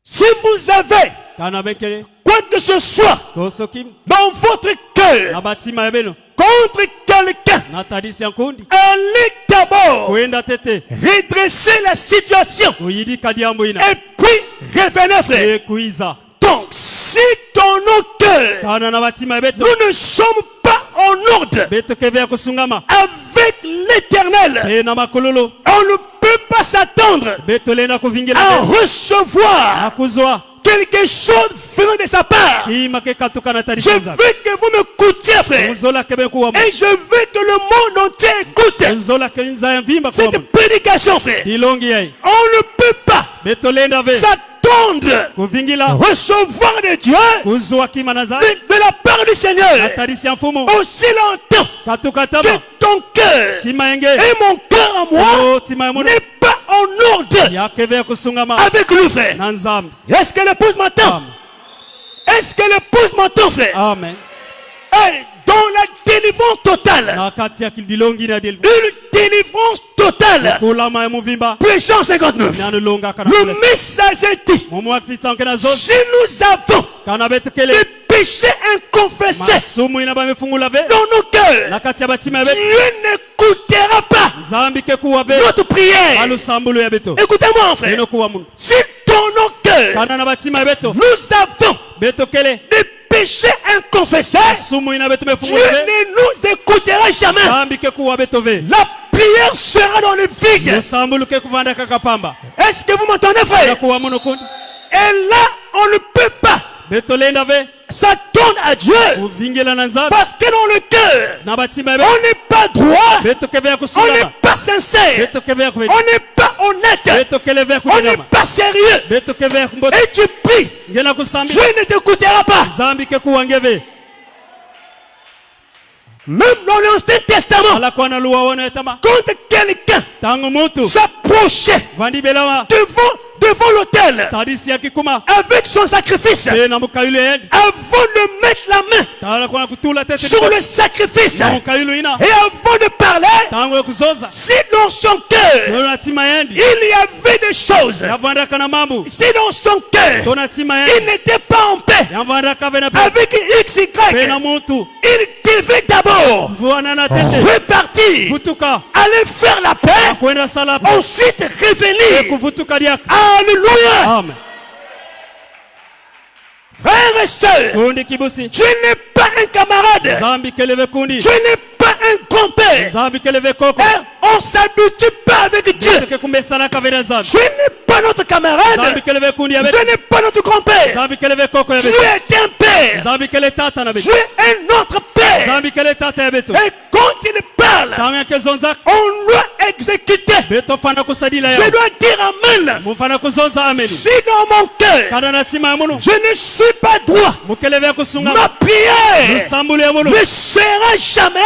C: Si vous avez quoi que ce soit dans votre cœur contre quelqu'un, allez d'abord redresser la situation et puis revenez, frère. Donc, si dans nos cœurs nous ne sommes pas en ordre avec l'Éternel, on ne peut pas s'attendre à recevoir quelque chose venant de sa part. Je veux que vous m'écoutiez, frère. Et je veux que le monde entier écoute cette prédication, frère. On ne peut pas s'attendre à recevoir de Dieu de la part du Seigneur aussi longtemps que ton cœur et mon cœur à moi n'est pas en ordre avec lui, frère. Est-ce que l'épouse m'entend? Est-ce que l'épouse m'entend, frère?
D: Amen.
C: Et dans la délivrance totale, une délivrance totale, Prêchant 59, le messager dit, si nous avons des péchés inconfessés dans nos cœurs, Dieu n'écoutera pas notre prière. Écoutez-moi, frère. Si dans nos cœurs, nous avons des péchés inconfessés, Dieu ne nous écoutera jamais. La prière sera dans le vide. Est-ce que vous m'entendez, frère? Et là, on ne peut pas s'attendre à Dieu parce que dans le cœur, on n'est pas droit, on n'est pas sincère, on n'est pas honnête, on n'est pas sérieux. Et tu pries, Dieu ne t'écoutera pas. même dans l'Ancien Testament,
D: Alakuwa na luwa wana etama.
C: quand quelqu'un
D: Tangu mutu.
C: s'approchait
D: Vandi belawa.
C: devant l'autel
D: Tadisi ya kikuma.
C: avec son sacrifice,
D: Be na mukayulu yedi.
C: avant de mettre la main
D: Alakuwa na kutula tete.
C: sur le sacrifice
D: Na mukayulu ina.
C: et avant de parler,
D: Tangu ya kuzoza.
C: si dans son cœur
D: Tona tima yendi.
C: il y avait des choses,
D: Yavanda kana mambu.
C: si dans son cœur
D: Tona tima
C: il
D: yendi.
C: n'était pas en paix
D: Yavanda kavena pe.
C: avec XY,
D: Be na mutu.
C: il devait d'abord
D: Vuana na tete.
C: repartir,
D: Vutuka.
C: aller faire la paix,
D: Kwenda sala.
C: ensuite revenir.
D: Kuvutuka diaka.
C: Alléluia.
D: Amen.
C: Frères et sœurs,
D: Kundi kibusi.
C: tu n'es pas un camarade,
D: Zambi keleve kundi.
C: tu n'es pas un compère.
D: Zambi keleve koko.
C: Et on s'habitue pas avec Dieu.
D: Ke kumbe sana kavena zambi.
C: Tu n'es pas notre camarade,
D: Zambi keleve kundi ya
C: tu
D: betu.
C: n'es pas notre compère.
D: Zambi keleve koko ya
C: Tu
D: betu.
C: es un père,
D: Zambi kele tata na
C: tu
D: betu.
C: es un autre père.
D: Zambi kele tata ya betu.
C: Et quand il parle,
D: Tanga ke zonza.
C: on doit exécuter.
D: Beto fana kusadila
C: Je
D: ya.
C: dois dire amen.
D: Mufana kuzonza ameni.
C: Si dans mon cœur,
D: Kada na tima ya munu.
C: je ne suis pas droit,
D: Mukeleve kusunga.
C: ma prière
D: Musambuli ya munu.
C: ne sera jamais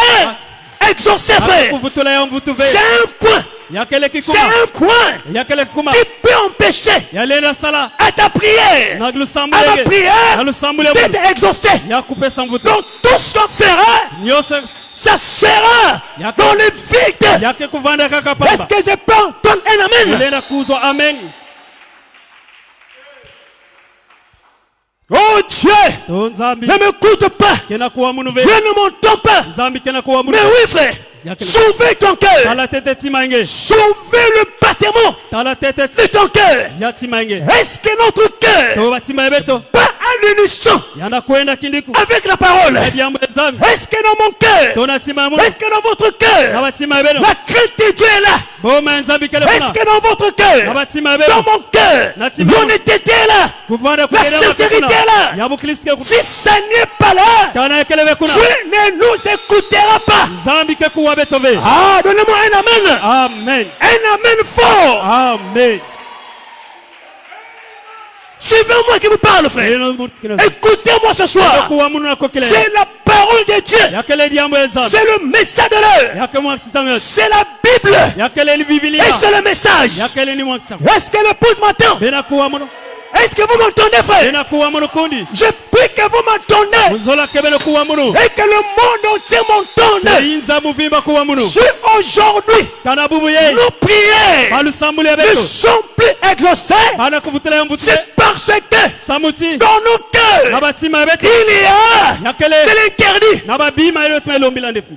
C: exaucée, frère.
D: Kuvutula ya mvutu ve.
C: C'est un point.
D: Yakele
C: C'est
D: kikuma.
C: un point
D: Yakele kikuma.
C: qui peut empêcher
D: Yalena sala.
C: à ta prière,
D: Na
C: à
D: glusambuli
C: ma
D: ya.
C: prière
D: Na lusambuli ya munu.
C: d'être exaucée.
D: Yakupe samvutu.
C: Donc tout ce qu'on fera,
D: Nyose.
C: ça sera dans le vide.
D: Yake kuvanda kaka
C: Est-ce
D: pamba.
C: que je peux entendre un amen?
D: Yalena kuzo amen.
C: Oh Dieu,
D: To nzambi.
C: ne m'écoute pas.
D: Kena kuwa munu ve.
C: Je ne m'entends pas.
D: Nzambi kena kuwa munu.
C: Mais oui, frère, sauvez ton cœur.
D: Tala tete timange.
C: Sauvez le battement
D: Tala tete
C: de ton cœur.
D: ya timange.
C: Est-ce que notre cœur
D: To batima beto.
C: bat à l'unisson
D: Yana kwenda kindiku.
C: avec la parole?
D: Ediambo nzambi.
C: Est-ce que dans mon cœur,
D: Tona tima munu.
C: est-ce que dans votre cœur,
D: Abatima beno.
C: la crainte de Dieu est là?
D: Boma nzambi kele
C: Est-ce
D: kuna.
C: que dans votre cœur,
D: Abatima
C: dans
D: beno.
C: mon cœur, l'honnêteté est là?
D: Kuvanda
C: La sincérité est là.
D: Yabu kristo ku.
C: Si ça n'est pas là,
D: Kana kele kuna.
C: Dieu ne nous écoutera pas.
D: Nzambi ke kuwa beto ve.
C: Ah, donnez-moi un amen.
D: Amen.
C: Un amen fort.
D: Amen.
C: Suivez-moi qui vous parle, frère.
D: Eno mut kele.
C: Écoutez-moi ce soir.
D: Kuwa munu na kokele.
C: C'est la parole de Dieu.
D: Yakele diambo nzambi.
C: C'est le message de l'heure.
D: Yake mwakisanga.
C: C'est la Bible.
D: Yakele ni Biblia.
C: Et c'est le message.
D: Yakele ni mwakisanga.
C: Est-ce que l'épouse m'entend?
D: Bena kuwa munu.
C: Est-ce que vous m'entendez, frère?
D: Bena kuwa munu kundi.
C: Je prie que vous m'entendez.
D: Muzola kebele kuwa munu.
C: Et que le monde entier m'entende.
B: Inza muvimba kuwa munu.
C: Si aujourd'hui,
B: Kana bubu ye.
C: nos prières
B: Balusambuli
C: ne
B: abeto.
C: sont plus exaucées,
B: Bana kuvutela yamvutse.
C: c'est parce que
B: Samuti.
C: dans nos cœurs,
B: Nabatima abeto.
C: il y a
B: Yakele.
C: de l'interdit.
B: Nababima ile tume lombila ndefu.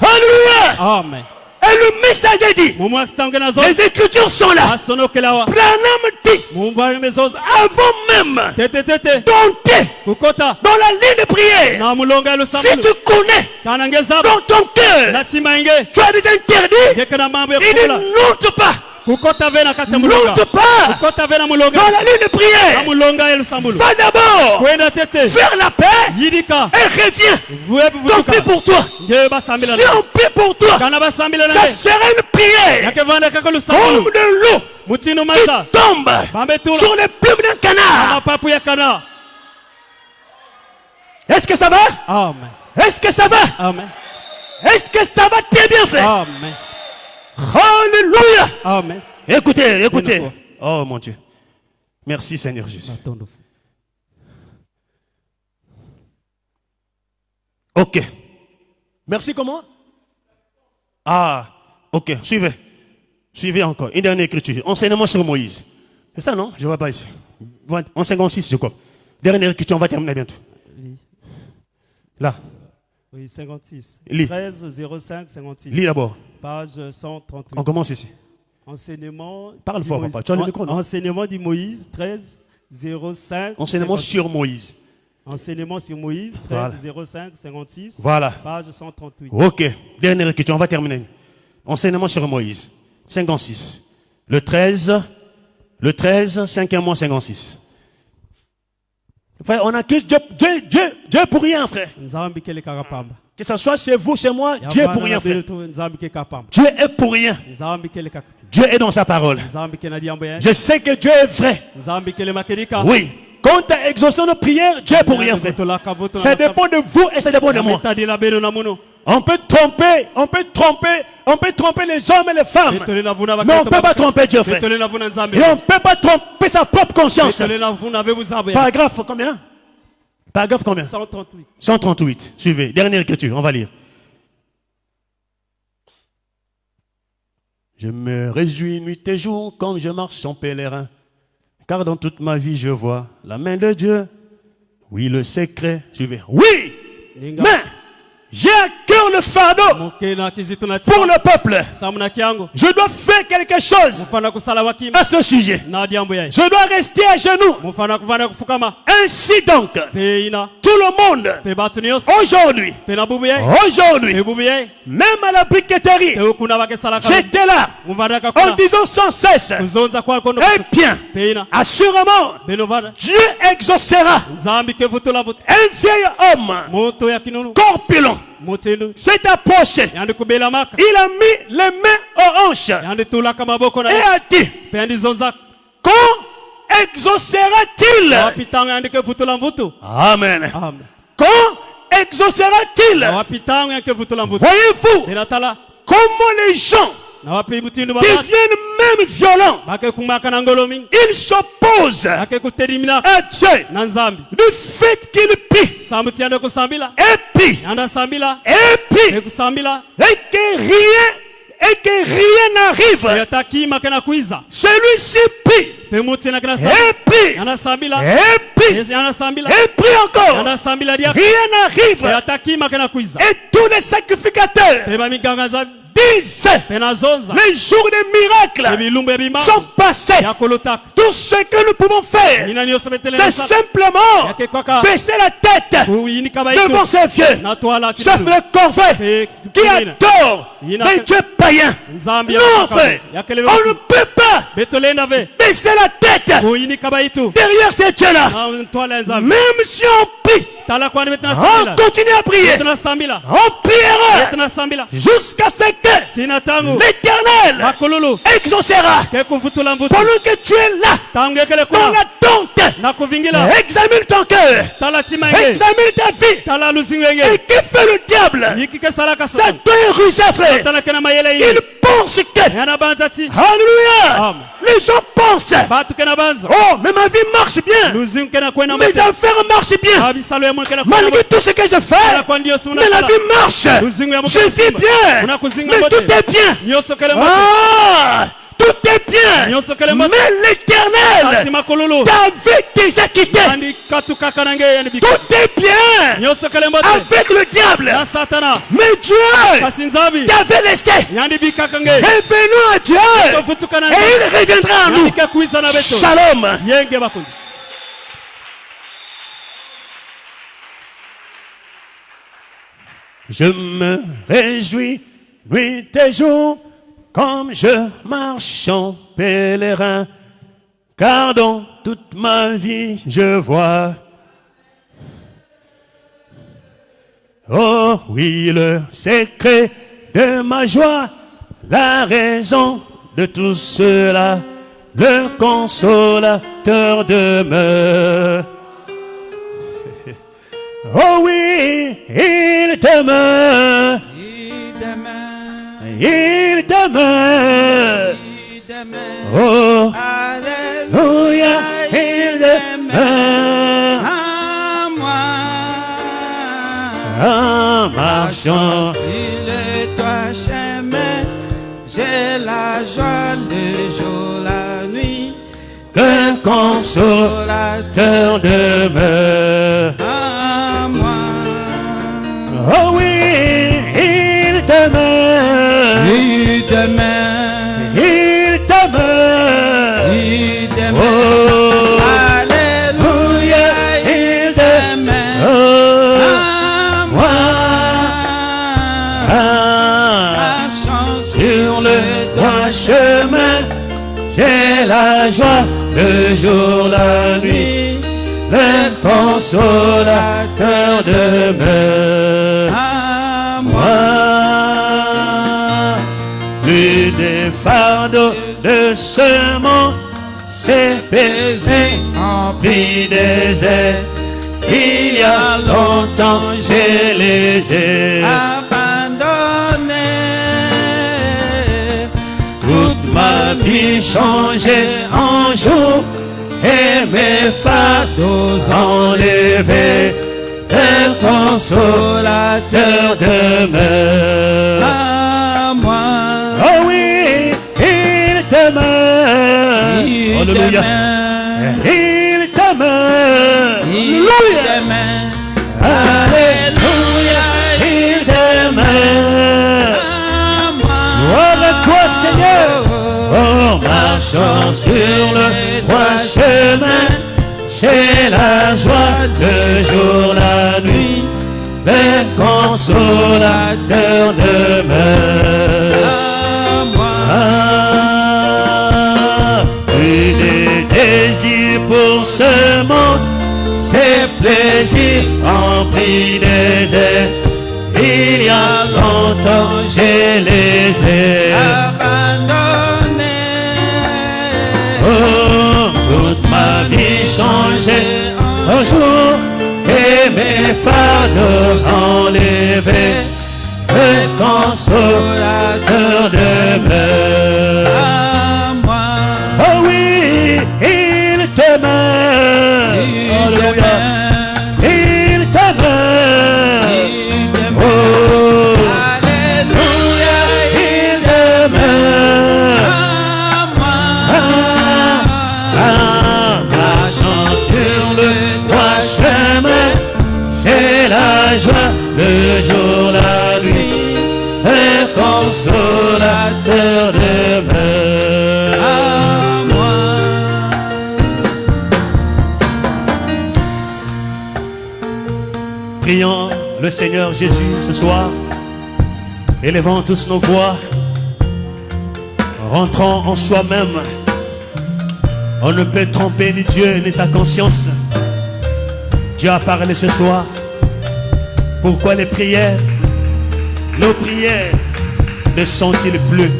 C: Alléluia.
B: Amen.
C: Et le messager dit,
B: Mumwa sangena zo.
C: les écritures sont là.
B: Asono kelawa.
C: Branham dit,
B: Mumba mezoz.
C: avant même
B: Tete tete.
C: d'entrer
B: Kukota.
C: dans la ligne de prière,
B: Na mulonga lo
C: si
B: sambulu.
C: tu connais
B: Kana ngeza.
C: dans ton cœur,
B: Natima inge.
C: tu as des interdits,
B: Gekana mambo ya
C: il
B: kula.
C: n'entre pas,
B: Kukota vena kati ya mulonga.
C: n'entre pas
B: Kukota vena mulonga.
C: dans la ligne de
B: Na
C: prière.
B: mulonga ya lusambulu.
C: Va d'abord
B: Kwenda tete.
C: faire la paix
B: Yidika.
C: et reviens.
B: Vuebu
C: Tant
B: vutuka.
C: pis pour toi.
B: Ngebe basambila
C: Si
B: na.
C: on prie pour toi,
B: Kana basambila na.
C: ça sera une prière
B: Yake vanda kako
C: comme
B: lusambulu.
C: de l'eau
B: Mutino
C: qui
B: maza.
C: tombe
B: Bambe tula.
C: sur les plumes d'un canard.
B: Mapapu ya kana.
C: Est-ce que ça va?
B: Amen.
C: Est-ce que ça va?
B: Amen.
C: Est-ce que ça va très bien fait?
B: Amen.
C: Alléluia.
B: Amen.
C: Écoutez, écoutez.
B: Bonne
C: Oh mon Dieu. Merci Seigneur Jésus. Ok. Merci comment? Ah, ok. Suivez. Suivez encore. Une dernière écriture. Enseignement sur Moïse. C'est ça, non? Je ne vois pas ici. En 56, je crois. Dernière écriture, on va terminer bientôt. Là.
D: Oui, 56.
C: Lis.
D: 13 05 56.
C: Lis d'abord.
D: Page 138.
C: On commence ici.
D: Enseignement.
C: Parle
D: du
C: fort,
D: Moïse.
C: papa. Tu as le micro, non?
D: Enseignement du Moïse 13 05.
C: Enseignement
D: 56.
C: sur Moïse.
D: Enseignement sur Moïse 13 05 56.
C: Voilà.
D: Page 138.
C: Ok. Dernière écriture, on va terminer. Enseignement sur Moïse. 56. Le 13, 5e mois 56. Frère, on accuse Dieu pour rien, frère.
D: Nzambi kele kakapamba.
C: Que ce soit chez vous, chez moi, Dieu est pour rien, frère.
D: Nzambi kele kakapamba.
C: Dieu est pour rien.
D: Nzambi kele kakapamba.
C: Dieu est dans sa parole.
D: Nzambi kele na diambo ya.
C: Je sais que Dieu est vrai.
D: Nzambi kele makerika.
C: Oui. Quand Quand tu as exaucé nos prières, Dieu pour rien faire. Ça dépend de vous et ça dépend de moi. On peut tromper les hommes et les femmes. Mais on ne peut pas tromper Dieu, frère. Et on ne peut pas tromper sa propre conscience. Paragraphe combien? Paragraphe combien?
D: 138.
C: 138. Suivez. Dernière écriture, on va lire. Je me réjouis nuit et jour quand je marche en pèlerin. Car dans toute ma vie, je vois la main de Dieu. Oui, le secret. Suivez. Oui, mais j'ai à cœur le fardeau pour le peuple. Je dois faire quelque chose à ce sujet. Je dois rester à genoux. Ainsi donc, tout le monde, aujourd'hui, même à la briqueterie, j'étais là en disant sans cesse, eh bien, assurément, Dieu exaucera un vieil homme corpulent. S'est approché. Il a mis les mains aux hanches et a dit, quand exaucera-t-il? Amen. Quand exaucera-t-il? Voyez-vous comment les gens deviennent même violents. Ils s'opposent à Dieu du fait qu'ils prient. Et que rien n'arrive. Celui-ci prie. Et prie encore. Rien n'arrive. Et tous les sacrificateurs disent, les jours des miracles sont passés. Tout ce que nous pouvons faire, c'est simplement baisser la tête devant ces vieux chefs de corvée qui adorent les dieux païens. Non, frère, on ne peut pas baisser la tête derrière ces dieux-là. Même si on prie, on continue à prier, on priera jusqu'à ce que l'Éternel exaucera. Pendant que tu es là dans l'attente, examine ton cœur, examine ta vie. Et que fait le diable? Satan est rusé, frère. Il pense que, alléluia, les gens pensent, oh, mais ma vie marche bien, mes affaires marchent bien, malgré tout ce que je fais, mais la vie marche, je vis bien, mais tout est bien. Ah, tout est bien, mais l'Éternel t'avait déjà quitté. Tout est bien avec le diable, mais Dieu t'avait laissé. Revenons à Dieu et il reviendra à nous. Shalom. Je me réjouis nuit et jour comme je marche en pèlerin, car dans toute ma vie je vois, oh oui, le secret de ma joie, la raison de tout cela, le consolateur demeure. Oh oui, il demeure. Il demeure. Oh, alléluia, il demeure. À moi, en marchant sur le toit chemin, j'ai la joie le jour, la nuit. Le consolateur demeure. À moi. Oh oui, il demeure. Il demeure. Il demeure. Il demeure. Oh, alléluia, il demeure. Oh, à moi. Marchant sur le droit chemin, j'ai la joie le jour, la nuit. Le consolateur demeure. À moi. Plus des fardeaux de ce monde, c'est pesé en emplis des airs. Il y a longtemps, je les ai
A: abandonnés.
C: Toute ma vie changée en jour et mes fardeaux enlevés. Le consolateur demeure
A: À moi,
C: Oh oui, il demeure.
A: il
C: Alléluia.
A: demeure,
C: Il demeure.
A: il
C: Alléluia.
A: demeure.
C: Alléluia. Il demeure.
A: À moi,
C: Gloire à toi, Seigneur. En marchant sur le droit chemin, j'ai la joie le jour, la nuit. Le consolateur demeure.
A: à moi,
C: Plus de désir pour ce monde, ces plaisirs emplis des airs. Il y a longtemps, je les ai
A: abandonnés.
C: Oh, toute ma vie changée un jour et mes fardeaux enlevés. Le consolateur demeure.
A: À moi,
C: Oh oui, il demeure.
A: il
C: Alléluia.
A: demeure,
C: Il demeure.
A: il demeure.
C: Oh,
A: Alléluia,
C: il demeure.
A: à moi,
C: Marchant sur le droit chemin, j'ai la joie le jour, la nuit. Le consolateur demeure.
A: à moi.
C: Prions le Seigneur Jésus ce soir, élevons tous nos voix, rentrons en soi-même. On ne peut tromper ni Dieu ni sa conscience. Dieu a parlé ce soir. Pourquoi les prières, nos prières, ne sont-ils plus,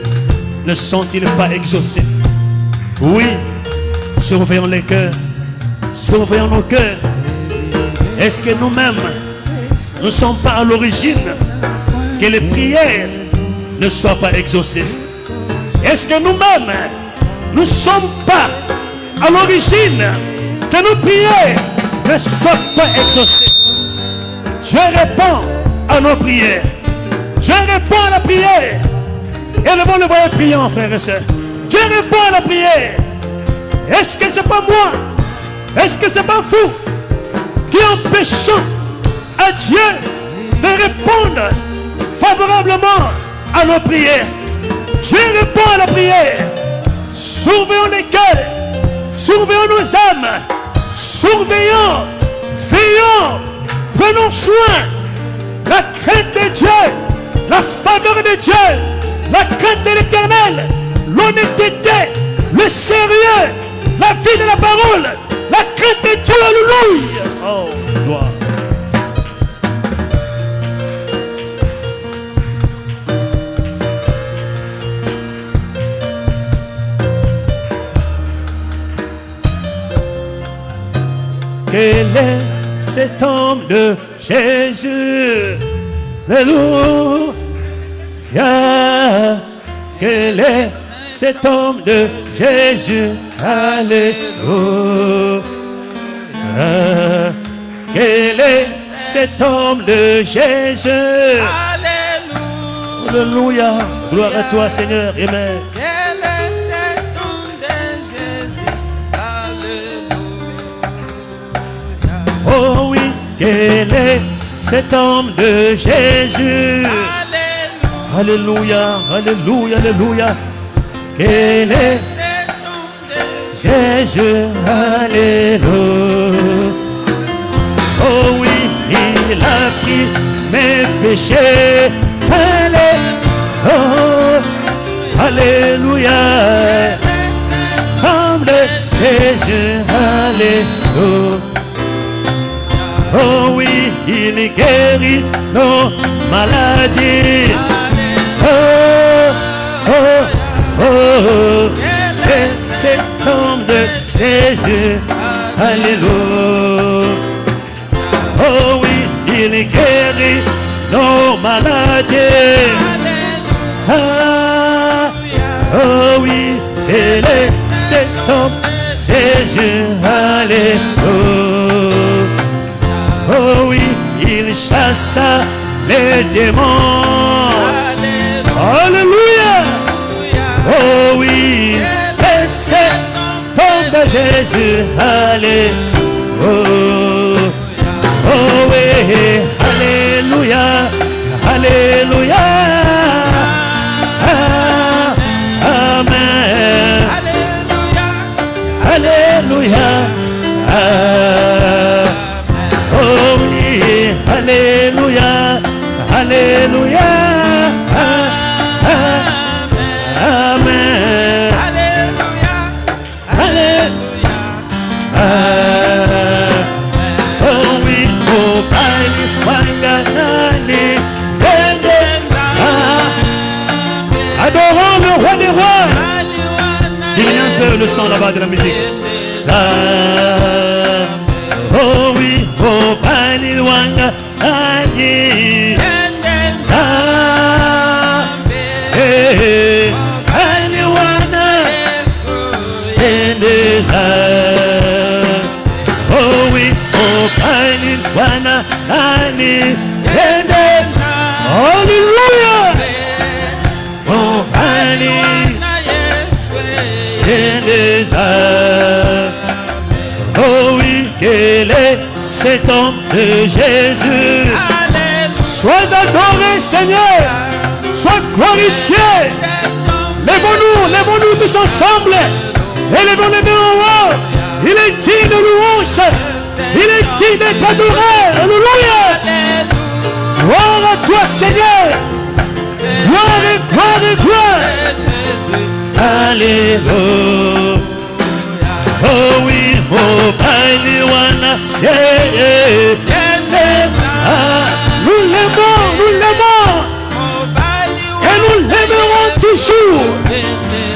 C: ne sont-ils pas exaucées? Oui, surveillons les cœurs, surveillons nos cœurs. Est-ce que nous-mêmes ne sommes pas à l'origine que les prières ne soient pas exaucées? Est-ce que nous-mêmes ne sommes pas à l'origine que nos prières ne soient pas exaucées? Dieu répond à nos prières. Dieu répond à la prière. Élevons le voix et prions, frères et sœurs. Dieu répond à la prière. Est-ce que c'est pas moi? Est-ce que c'est pas vous qui empêchons à Dieu de répondre favorablement à nos prières? Dieu répond à la prière. Surveillons les cœurs, surveillons nos âmes, surveillons, veillons, prenons soin. La crainte de Dieu, la faveur de Dieu, la crainte de l'Éternel, l'honnêteté, le sérieux, la vie de la parole, la crainte de Dieu, alléluia. Oh, gloire. Quel est cet homme de Jésus? Alléluia. Quel est cet homme de Jésus? Alléluia. Quel est cet homme de Jésus?
A: Alléluia.
C: Alléluia. Gloire à toi, Seigneur. Amen.
A: Quel est cet homme de Jésus? Alléluia.
C: Oh oui, quel est cet homme de Jésus? Alléluia, alléluia, alléluia. Quel est
A: Cet homme de
C: Jésus? Alléluia. Oh oui, il a pris mes péchés. Alléluia. Homme de Jésus. Alléluia. Oh oui, il guérit nos maladies. Oh, oh, oh, oh. Et cet homme de Jésus. Alléluia. Oh oui, il guérit nos maladies. Ah, oh oui, il est cet homme, Jésus. Alléluia. Oh oui, il chasse les démons. Alléluia. Oh oui, et c'est tombe Jésus. Alléluia. Oh oui, alléluia. Alléluia. Amen. Alléluia. Oh oui, alléluia. Alléluia. Amen. Alléluia. Oh oui, oh Pali Wanganani. Adorons le roi des rois. Il y a un peu le son là-bas de la musique. Oh oui, oh Pali Wanganani. Oh oui, oh Pani Wana Ani. Hallelujah. Oh Pani oh oui, quel est cet homme de Jésus. Sois adoré Seigneur. Sois glorifié. Lèvons-nous tous ensemble. Élevons les mains en haut. Il est digne de louange. Il est digne d'être adoré. Alléluia. Gloire à toi Seigneur. Gloire et gloire et gloire. Alléluia. Oh oui, oh Paliwana. Nous l'aimons. Et nous l'aimerons toujours.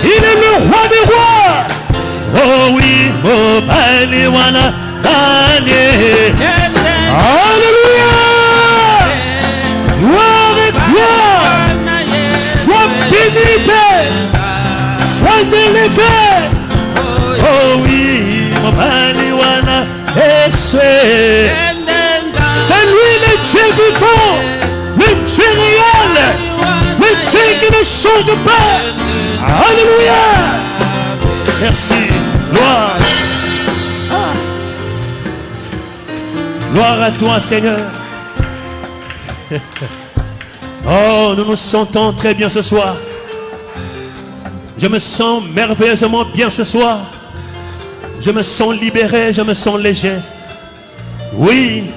C: Il est le roi des rois. Oh oui, oh Paliwana. Alléluia. Gloire et gloire. Sois béni, Père. Sois élevé. Oh oui, mon Paliwana. C'est lui le Dieu vivant, le Dieu réel, le Dieu qui ne change pas. Alléluia. Merci. Gloire. Gloire à toi, Seigneur. Oh, nous nous sentons très bien ce soir. Je me sens merveilleusement bien ce soir. Je me sens libéré, je me sens léger. Oui,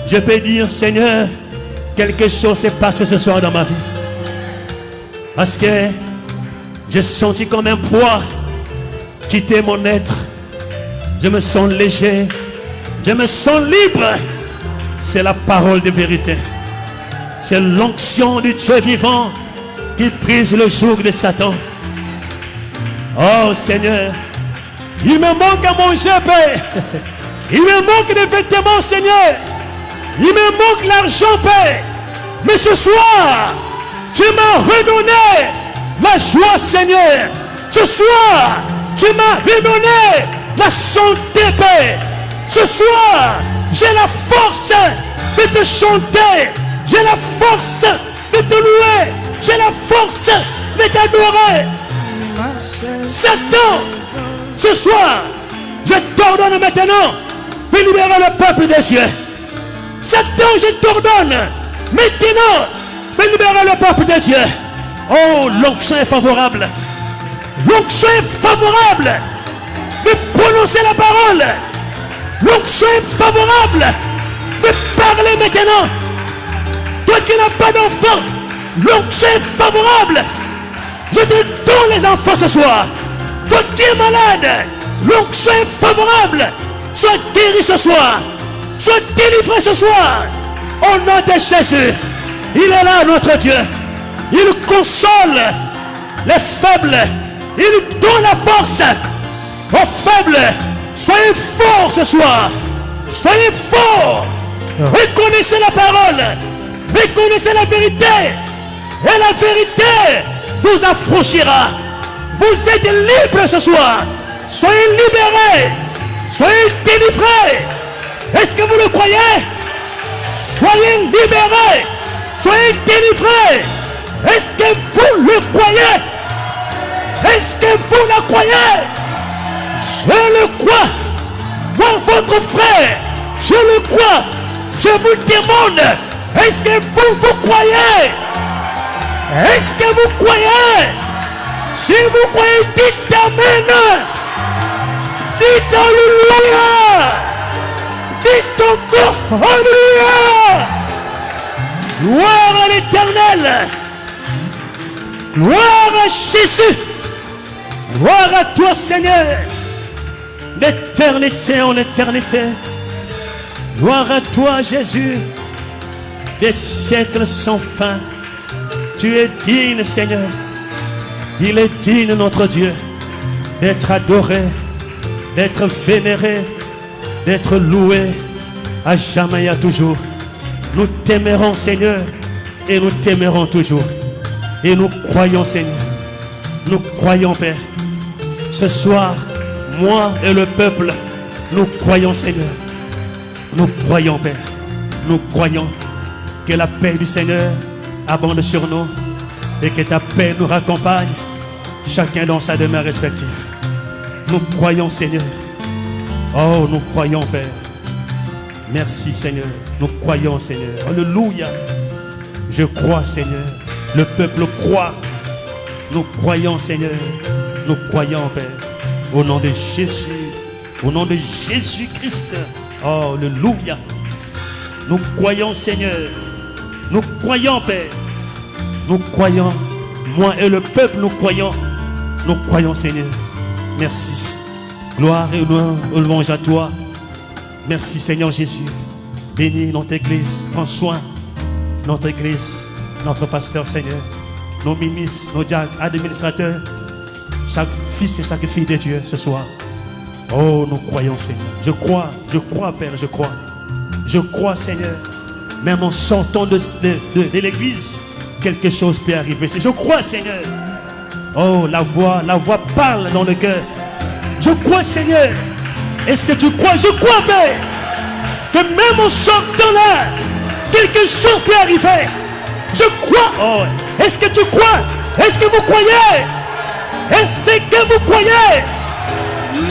C: je peux dire, Seigneur, quelque chose s'est passé ce soir dans ma vie. Parce que j'ai senti comme un poids quitter mon être. Je me sens léger. Je me sens libre. C'est la parole de vérité. C'est l'onction du Dieu vivant qui brise le joug de Satan. Oh Seigneur, il me manque à manger, Père. Il me manque des vêtements, Seigneur. Il me manque l'argent, Père. Mais ce soir, tu m'as redonné la joie, Seigneur. Ce soir, tu m'as redonné la santé, Père. Ce soir, j'ai la force de te chanter. J'ai la force de te louer. J'ai la force de t'adorer. Satan, ce soir, je t'ordonne maintenant de libérer le peuple des cieux. Satan, je t'ordonne maintenant de libérer le peuple des cieux. Oh, l'onction est favorable. L'onction est favorable de prononcer la parole. L'onction est favorable de parler maintenant. Toi qui n'as pas d'enfant, l'onction est favorable. Je te donne les enfants ce soir. Toi qui es malade, l'onction est favorable. Sois guéri ce soir. Sois délivré ce soir. Au nom de Jésus. Il est là, notre Dieu. Il console les faibles. Il donne la force aux faibles. Soyez forts ce soir. Soyez forts. Reconnaissez la parole. Reconnaissez la vérité. Et la vérité vous affranchira. Vous êtes libres ce soir. Soyez libérés. Soyez délivrés. Est-ce que vous le croyez? Soyez libérés. Soyez délivrés. Est-ce que vous le croyez? Est-ce que vous le croyez? Je le crois. Moi, votre frère, je le crois. Je vous demande, est-ce que vous croyez? Est-ce que vous croyez? Si vous croyez, dites Amen. Dites Alléluia. Dites encore Alléluia. Gloire à l'Éternel. Gloire à Jésus. Gloire à toi, Seigneur. L'éternité en éternité. Gloire à toi, Jésus. Des siècles sans fin. Tu es digne, Seigneur. Il est digne, notre Dieu, d'être adoré, d'être vénéré, d'être loué à jamais et à toujours. Nous t'aimerons, Seigneur, et nous t'aimerons toujours. Et nous croyons, Seigneur. Nous croyons, Père. Ce soir, moi et le peuple, nous croyons, Seigneur. Nous croyons, Père. Nous croyons que la paix du Seigneur abonde sur nous et que ta paix nous raccompagne, chacun dans sa demeure respective. Nous croyons, Seigneur. Oh, nous croyons, Père. Merci, Seigneur. Nous croyons, Seigneur. Alléluia. Je crois, Seigneur. Le peuple croit. Nous croyons, Seigneur. Nous croyons, Père. Au nom de Jésus. Au nom de Jésus-Christ. Oh, alléluia. Nous croyons, Seigneur. Nous croyons, Père. Nous croyons. Moi et le peuple, nous croyons. Nous croyons, Seigneur. Merci. Gloire et louange à toi. Merci, Seigneur Jésus. Bénis notre église. Prends soin de notre église, notre pasteur, Seigneur. Nos ministres, nos administrateurs. Chaque fils et chaque fille de Dieu ce soir. Oh, nous croyons, Seigneur. Je crois, Père, je crois. Je crois, Seigneur. Même en sortant de l'église, quelque chose peut arriver. Je crois, Seigneur. Oh, la voix parle dans le cœur. Je crois, Seigneur. Est-ce que tu crois? Je crois, Père. Que même en sortant là, quelque chose peut arriver. Je crois. Oh, est-ce que tu crois? Est-ce que vous croyez? Est-ce que vous croyez?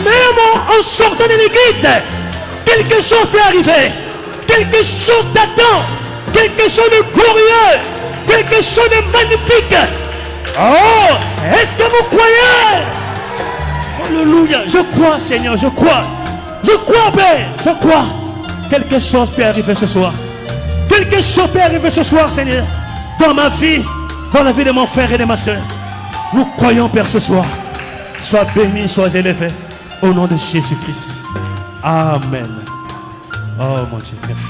C: Même en sortant de l'église, quelque chose peut arriver. Quelque chose t'attend. Quelque chose de glorieux. Quelque chose de magnifique. Oh, est-ce que vous croyez? Alléluia. Je crois, Seigneur, je crois. Je crois, Père. Je crois. Quelque chose peut arriver ce soir. Quelque chose peut arriver ce soir, Seigneur. Dans ma vie, dans la vie de mon frère et de ma soeur. Nous croyons, Père, ce soir. Sois béni, sois élevé. Au nom de Jésus-Christ. Amen. Oh mon Dieu, merci.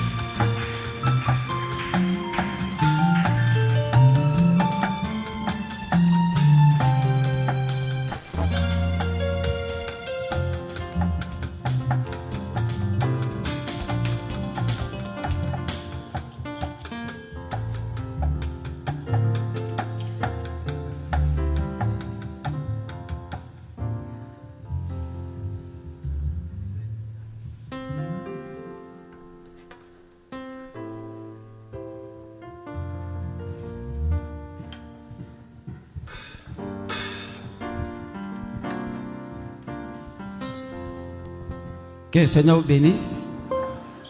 A: Que le Seigneur vous bénisse.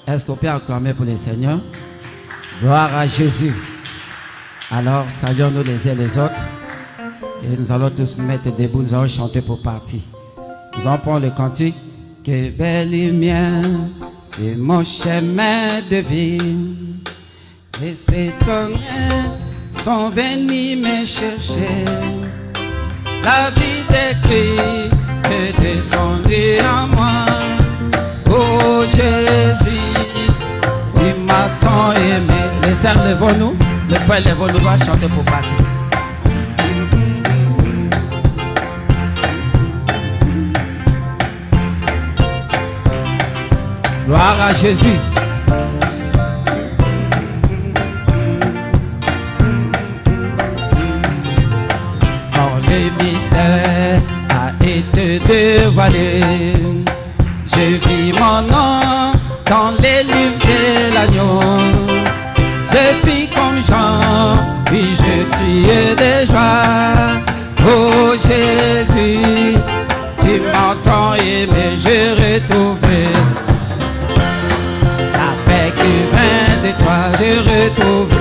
A: Est-ce qu'on peut acclamer pour le Seigneur? Gloire à Jésus. Alors, saluons-nous les uns les autres. Et nous allons tous nous mettre debout. Nous allons chanter pour partir. Nous allons prendre le cantique. Que belle lumière, c'est mon chemin de vie. Et ces tonnerres sont venus me chercher. La vie des cris est descendue en moi. Oh Jésus, tu m'as tant aimé. Les sœurs, levons-nous. Les frères, levons-nous. On va chanter pour partir. Gloire à Jésus. Quand le mystère a été dévoilé, j'ai vu mon nom dans les livres de l'agneau. J'ai fait comme Jean, puis je criais de joie. Oh Jésus, tu m'entends aimer, j'ai retrouvé la paix qui vient de toi, j'ai retrouvé